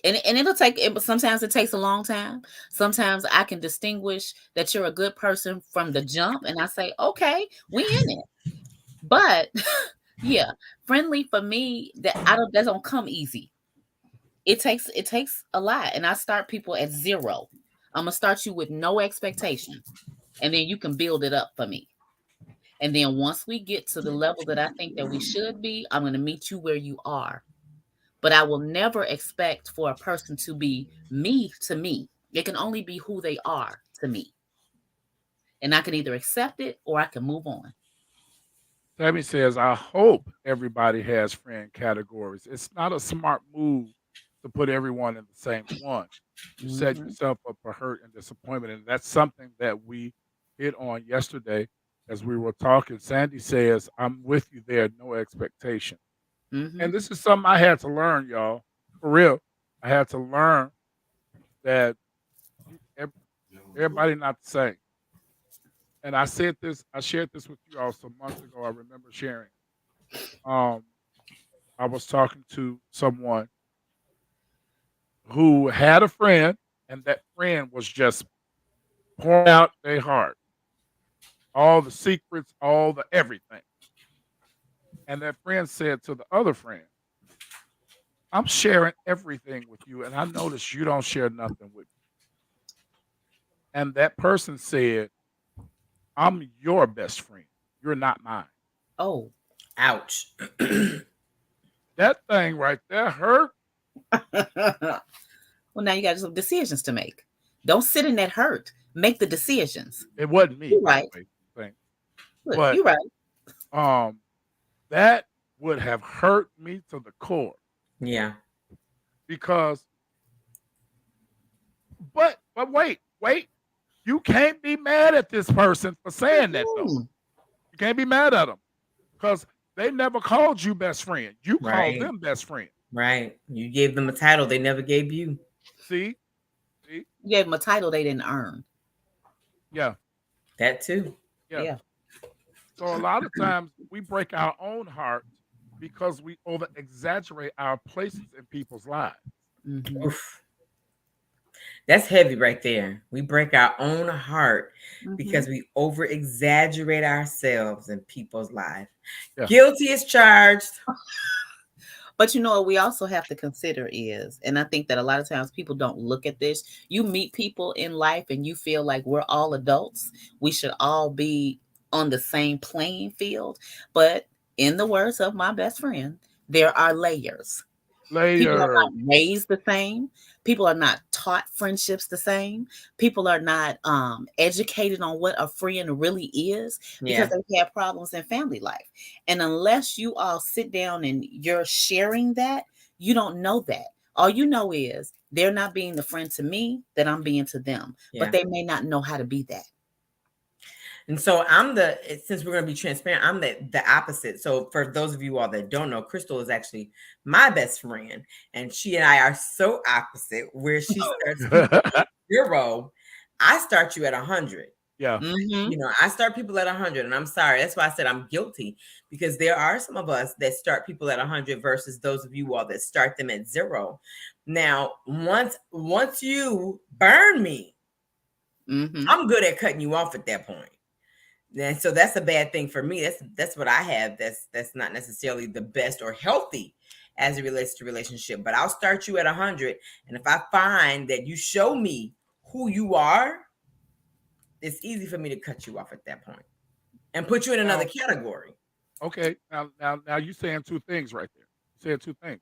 And it'll take it, sometimes it takes a long time. Sometimes I can distinguish that you're a good person from the jump and I say, okay, we in it. But yeah, friendly for me, that don't come easy. It takes a lot. And I start people at zero. I'm gonna start you with no expectation. And then you can build it up for me. And then once we get to the level that I think that we should be, I'm gonna meet you where you are. But I will never expect for a person to be me to me. It can only be who they are to me. And I can either accept it or I can move on. Tammy says, I hope everybody has friend categories. It's not a smart move to put everyone in the same one. You set Hmm. yourself up for hurt and disappointment. And that's something that we hit on yesterday as we were talking. Sandy says, I'm with you there, no expectation. Hmm. And this is something I had to learn, y'all. For real. I had to learn that everybody not the same. And I shared this with you all some months ago. I remember sharing. Um, I was talking to someone who had a friend, and that friend was just pouring out their heart, all the secrets, all the everything. And that friend said to the other friend, I'm sharing everything with you, and I notice you don't share nothing with me. And that person said, I'm your best friend. You're not mine. Oh. Ouch. That thing right there hurt. Well, now you got some decisions to make. Don't sit in that hurt. Make the decisions. It wasn't me, You're by the right. way. Thing. Look, But you're right. um, that would have hurt me to the core Yeah. because, but wait, you can't be mad at this person for saying that though. Mhm. You can't be mad at them because they never called you best friend. You called Right. them best friend. Right. You gave them a title they never gave you. See, see, You gave them a title they didn't earn. yeah, That too. yeah. Yeah. So a lot of times we break our own heart because we over exaggerate our places in people's lives. Mm-hmm. Oof. That's heavy right there. We break our own heart Mm-hmm. because we over exaggerate ourselves in people's lives. Yeah. Guilty is charged. But you know what we also have to consider is, and I think that a lot of times people don't look at this. You meet people in life and you feel like we're all adults. We should all be on the same playing field. But in the words of my best friend, there are layers. People are Layer. not raised the same. People are not taught friendships the same. People are not educated on what a friend really is because Yeah. they have problems in family life. And unless you all sit down and you're sharing that, you don't know that. All you know is they're not being the friend to me that I'm being to them, but Yeah. they may not know how to be that. And so since we're going to be transparent, I'm the opposite. So for those of you all that don't know, Crystal is actually my best friend, and she and I are so opposite. Where she starts people at 0, I start you at 100. Yeah. Mm-hmm. You know, I start people at 100, and I'm sorry. That's why I said I'm guilty, because there are some of us that start people at 100 versus those of you all that start them at 0. Now, once you burn me, Mm-hmm. I'm good at cutting you off at that point. And so that's a bad thing for me. That's what I have. That's not necessarily the best or healthy as it relates to relationship. But I'll start you at 100, and if I find that you show me who you are, it's easy for me to cut you off at that point and put you in another Now, category. okay. Now, you saying two things right there. You said two things.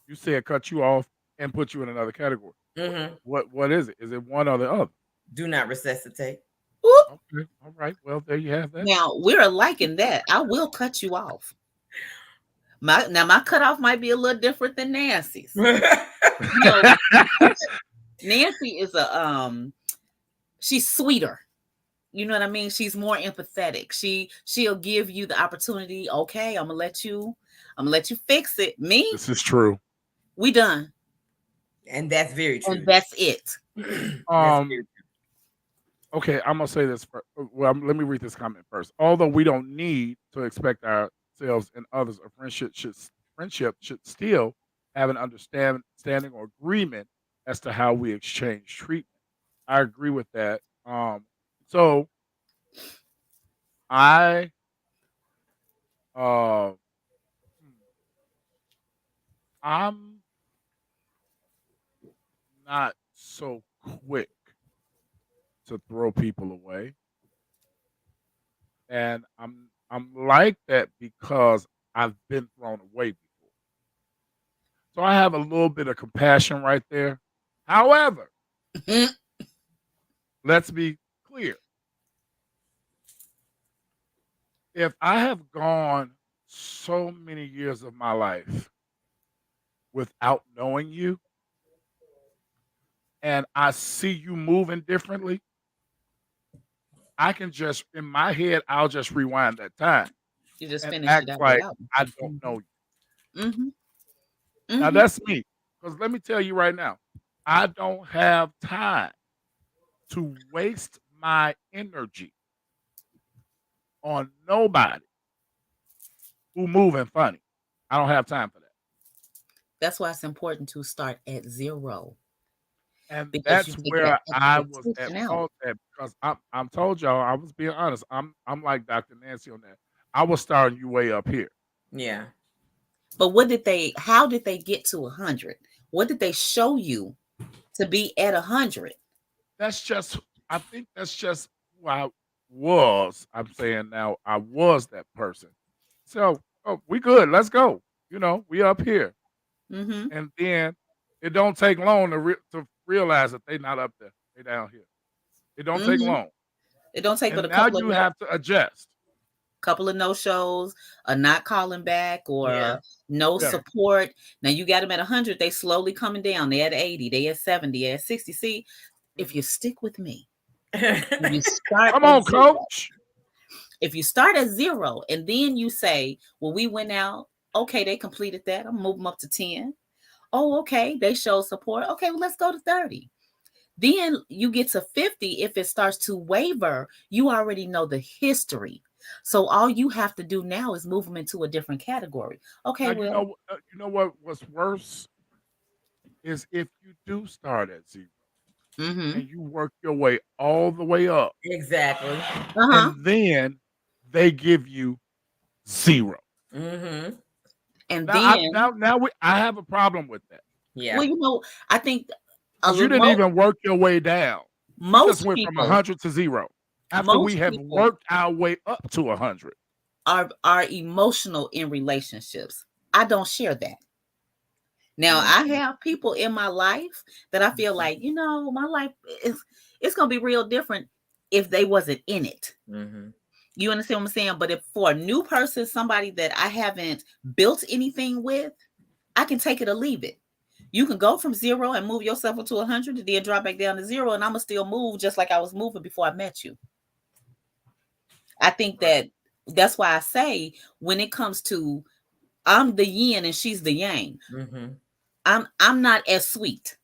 You said cut you off and put you in another category. Mm-hmm. What is it? Is it one or the other? Do not resuscitate. Whoop. Okay. All right. Well, there you have that. Now we're alike in that. I will cut you off. My cutoff might be a little different than Nancy's. You know, Nancy is she's sweeter. You know what I mean? She's more empathetic. She'll give you the opportunity. Okay, I'm gonna let you fix it. Me, This is true. we done. And that's very true. And that's it. That's very Um. true. Okay, I'm gonna say this. Well, let me read this comment first. Although we don't need to expect ourselves and others, a friendship should still have an understanding or agreement as to how we exchange treatment. I agree with that. So I uh, I'm not so quick to throw people away, and I'm like that because I've been thrown away before. So I have a little bit of compassion right there. However, let's be clear. If I have gone so many years of my life without knowing you and I see you moving differently, I can just, in my head, I'll just rewind that time You just and finish act it out like without me. I don't know you. Mm-hmm. Now, Mm-hmm. that's me. Because let me tell you right now, I don't have time to waste my energy on nobody who moving funny. I don't have time for that. That's why it's important to start at 0 And because you that's take that where I was at expectation out. fault at because I'm told y'all, I was being honest. I'm like Dr. Nancy on that. I was starting you way up here. Yeah. But how did they get to 100? What did they show you to be at 100? That's just I think that's just who I was. I'm saying now I was that person. So we good. Let's go. We up here. Mm-hmm. And then it don't take long to realize that they not up there. They down here. It don't take Mm-hmm. long. It don't take but And a now you have to adjust. couple of no shows, a not calling back, or Yeah. no Yeah. support. Now you got them at 100. They slowly coming down. They at 80. They at 70. They at 60. See, if you stick with me, you start Come at on, 0. coach. If you start at 0 and then you say, well, we went out, okay, they completed that. I'm moving them up to 10. Oh, okay, they showed support. Okay, well, let's go to 30. Then you get to 50. If it starts to waver, you already know the history So all you have to do now is move them into a different category. Okay, Now well, you know what? What's worse is if you do start at 0 mm-hmm. and you work your way all the way up, Exactly. Uh-huh. and then they give you 0. Mm-hmm. And Now I then, now now we I have a problem with that Yeah. well, I think because you didn't most even work your way down. You just most went from people 100 to 0 after we most have people worked our way up to 100. are emotional in relationships. I don't share that. Now Mm-hmm. I have people in my life that I feel Mhm. like, my life is it's gonna be real different if they wasn't in it. Mm-hmm. You understand what I'm saying? But if for a new person, somebody that I haven't built anything with, I can take it or leave it. You can go from 0 and move yourself up to 100 and then drop back down to 0, and I'm gonna still move just like I was moving before I met you. I think Right. that's why I say when it comes to I'm the yin and she's the yang, Mm-hmm. I'm not as sweet.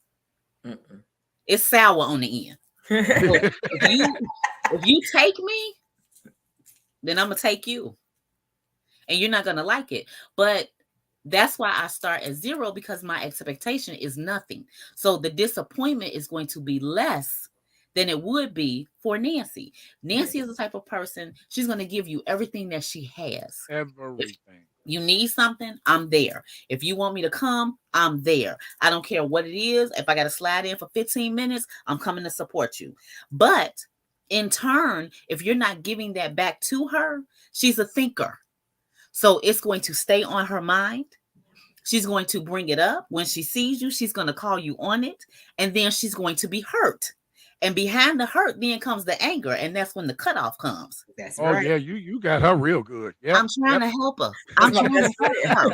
Mm-mm. It's sour on the end. So if you take me, then I'm gonna take you. And you're not gonna like it. But that's why I start at 0 because my expectation is nothing. So the disappointment is going to be less than it would be for Nancy. Nancy is the type of person, she's going to give you everything that she has. If Everything. you need something, I'm there. If you want me to come, I'm there. I don't care what it is. If I got to slide in for 15 minutes, I'm coming to support you. But in turn, if you're not giving that back to her, she's a thinker. So it's going to stay on her mind. She's going to bring it up. When she sees you, she's going to call you on it. And then she's going to be hurt. And behind the hurt, then comes the anger. And that's when the cutoff comes. That's Oh right. yeah, you got her real good. Yep, I'm trying yep. to help her. That's I'm my trying to best help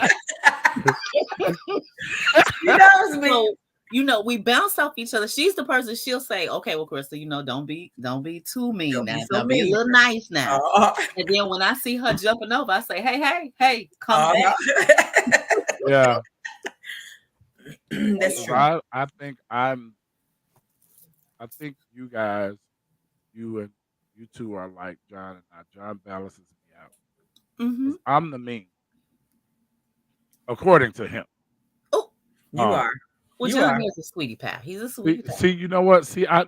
friend. her. She knows me. So, we bounce off each other. She's the person, she'll say, okay, well, Krista, don't be too mean Don't now. be so Now be a mean. little nice now. Oh, And then when I see her jumping over, I say, hey, come oh back. Yeah, no. That's 'cause true. I think you guys, you and you two are like John and I. John balances me out Mm-hmm. because I'm the mean, according to him. Oh, You Um, are. well, You John are. is a sweetie pie. He's a see, sweetie pie. see, you know what? See, I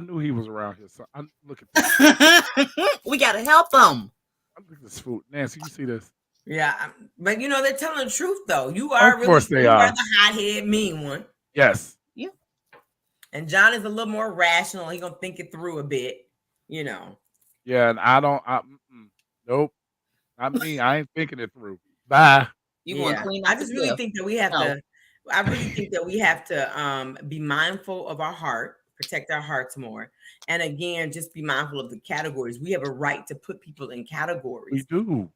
knew he was around here. So look at this. We got to help them. Look at this food, Nancy. You see this? Yeah. But they're telling the truth though. You Of are course they you are are. the hothead mean one. Yes. Yeah. And John is a little more rational. He gonna think it through a bit, you know. Yeah, and I don't. Nope. Not me. I ain't thinking it through. Bye. You going to Yeah. clean I up the just really gift? think that we have No. to I really think that we have to be mindful of our heart, protect our hearts more. And again, just be mindful of the categories. We have a right to put people in We categories. do.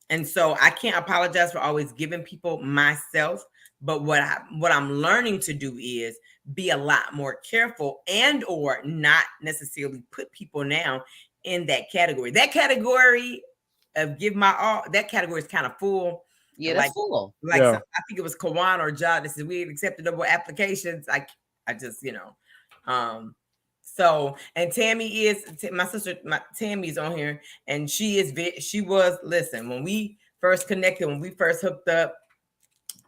And so I can't apologize for always giving people myself, but what I'm learning to do is be a lot more careful and or not necessarily put people now in that category. That category of give my all, that category is kind of full. Yeah, Like that's full. Yeah. I think it was Kawan or John that said we had accepted double applications. I just, so, and Tammy is my sister. Tammy's on here, and she was. Listen, when we first connected, when we first hooked up,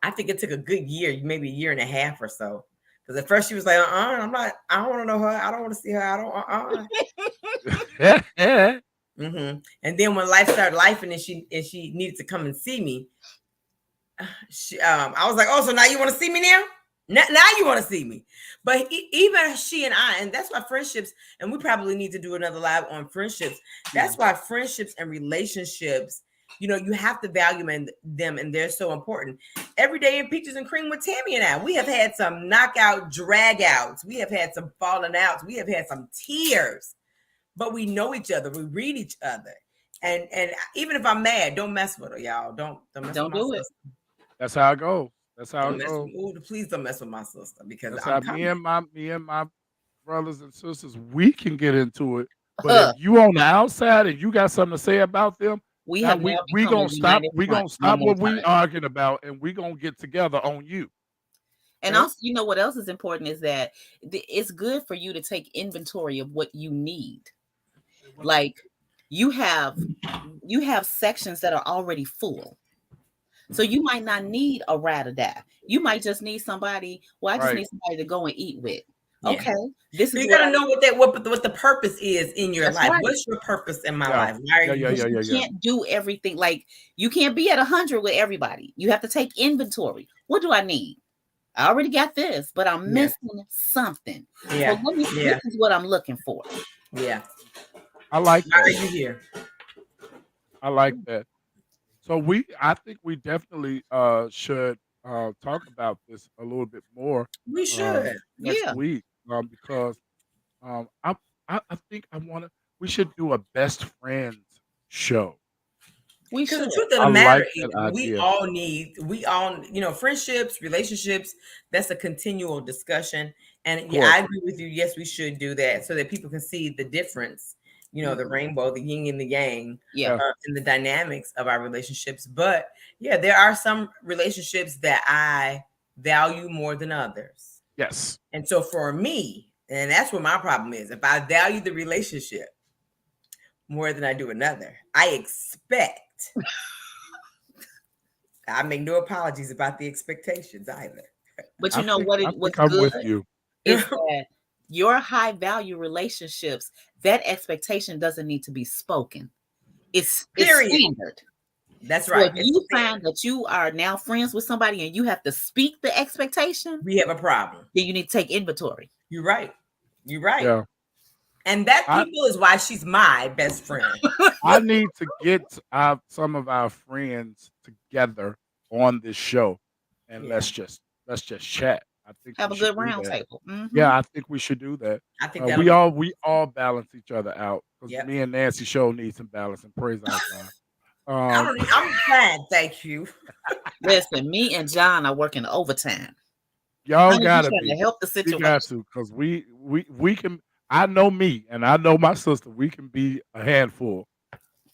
I think it took a good year, maybe a year and a half or so. Because at first she was like, I'm not. I don't want to know her. I don't want to see her. I don't. And then when life started life, and she needed to come and see me, I was like, oh, so now you want to see me now? Now you want to see me. But even she and I, and that's why friendships, and we probably need to do another live on friendships. That's why friendships and relationships, you have to value them, and they're so important. Every day in Peaches and Cream with Tammy and I, we have had some knockout drag-outs. We have had some falling outs. We have had some tears. But we know each other. We read each other. And even if I'm mad, don't mess with her, y'all. Don't mess Don't with my do it. sister. That's how it goes. That's how Don't it mess goes. with me. Oh, please don't mess with my sister because That's I'm how coming. me and my brothers and sisters, we can get into it. But if you on the outside and you got something to say about them, We now have now we become a gonna stop. united We front. gonna No stop more what we time. arguing about, and we gonna get together on you. And Okay? also, what else is important is that it's good for you to take inventory of what you need. Like, you have sections that are already full. So you might not need a ride or die. You might just need somebody. Well, I just Right. need somebody to go and eat with. Yeah. Okay, this So is you what got I. to know what the purpose is in your That's life. right. What's your purpose in my Yeah. life? Why are Yeah. you Yeah. Because Yeah. here? you Yeah. Yeah. can't do everything. Like you can't be at 100 with everybody. You have to take inventory. What do I need? I already got this, but I'm Yeah. missing something. So Yeah. let me. This Yeah. is what I'm looking for. Yeah. I like Why are that. you here? I like that. So I think we definitely should talk about this a little bit more We should. next Yeah, week because I, I think we should do a best friends show. we Because the should. truth of the I matter like that is, idea. we all, friendships, relationships, that's a continual discussion. Of And yeah, I course. agree with you. Yes, we should do that so that people can see the difference, the Mhm. rainbow, the yin and the yang, Yeah, Yeah. and the dynamics of our relationships. But yeah, there are some relationships that I value more than others. Yes. And so for me, and that's what my problem is, if I value the relationship more than I do another, I expect. I make no apologies about the expectations either. but you know I what's think I'm good with you. is that your high value relationships, that expectation doesn't need to be spoken. It's Period. standard. That's So right. if It's you find standard. that you are now friends with somebody and you have to speak the expectation, We have a problem. then you need to take inventory. You're right. You're right. Yeah. And that, I people, is why she's my best friend. I need to get some of our friends together on this show, and Yeah. let's just chat. I think Have we a should good do round that. table. Hmm. Yeah, I think we should do that. I think that'll be We all balance each other out because yep. me and Nancy show need some balance, and praise our God. Um, I'm fine, thank you. Listen, me and John are working overtime. y'all Honey, you gotta trying to be. help the We got situation. to because we can. I know me, and I know my sister. We can be a handful,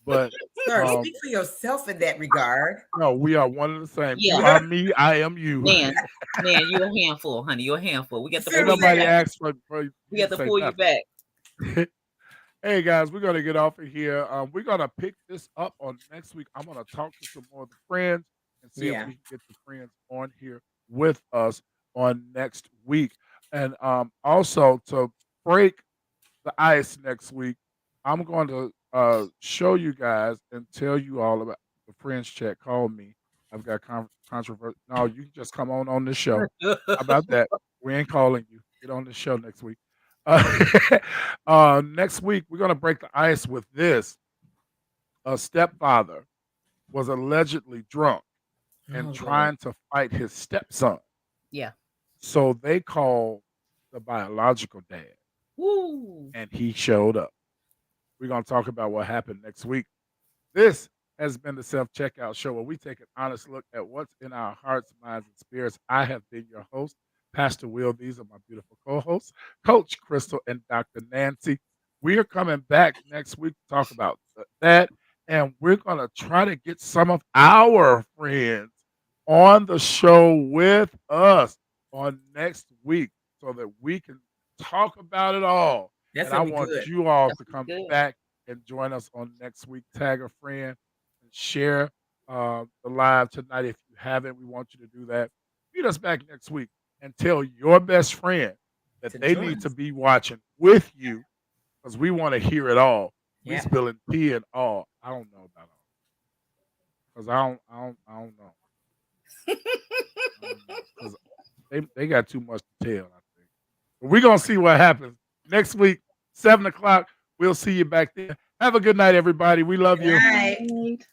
but Sir, um, speak for yourself in that regard. no, we are one and the same. You Yeah, are me, I am you. man, you a handful, honey. You a handful. We got to Ain't pull you nobody Seriously. back. asked for We you got to to say pull you nothing. back. Hey guys, we're gonna get off of here. We're gonna pick this up on next week. I'm gonna talk to some more of the friends and see if Yeah. we can get the friends on here with us on next week. And also to break the ice next week, I'm going to show you guys and tell you all about the friends chat. Call me. I've got controversy. No, you can just come on this show. How about that? We ain't calling you. Get on the show next week. Uh, next week, we're going to break the ice with this. A stepfather was allegedly drunk and Oh Lord. trying to fight his stepson. Yeah. So they called the biological dad, Woo. and he showed up. We're going to talk about what happened next week. This has been the Self Checkout Show where we take an honest look at what's in our hearts, minds, and spirits. I have been your host, Pastor Will. These are my beautiful co hosts, Coach Crystal and Dr. Nancy. We are coming back next week to talk about that, and we're going to try to get some of our friends on the show with us on next week so that we can talk about it all. That's And I gonna be want good. you all That's to come good. back and join us on next week. Tag a friend and share the live tonight. If you haven't, we want you to do that. Meet us back next week and tell your best friend that To they join need to us. be watching with you because we want to hear it all. We Yeah. spilling tea and all. I don't know about all because I don't know. I don't know because they got too much to tell. I think. But we're gonna see what happens next week, 7 o'clock. We'll see you back there. Have a good night, everybody. We love Good you. night. Right.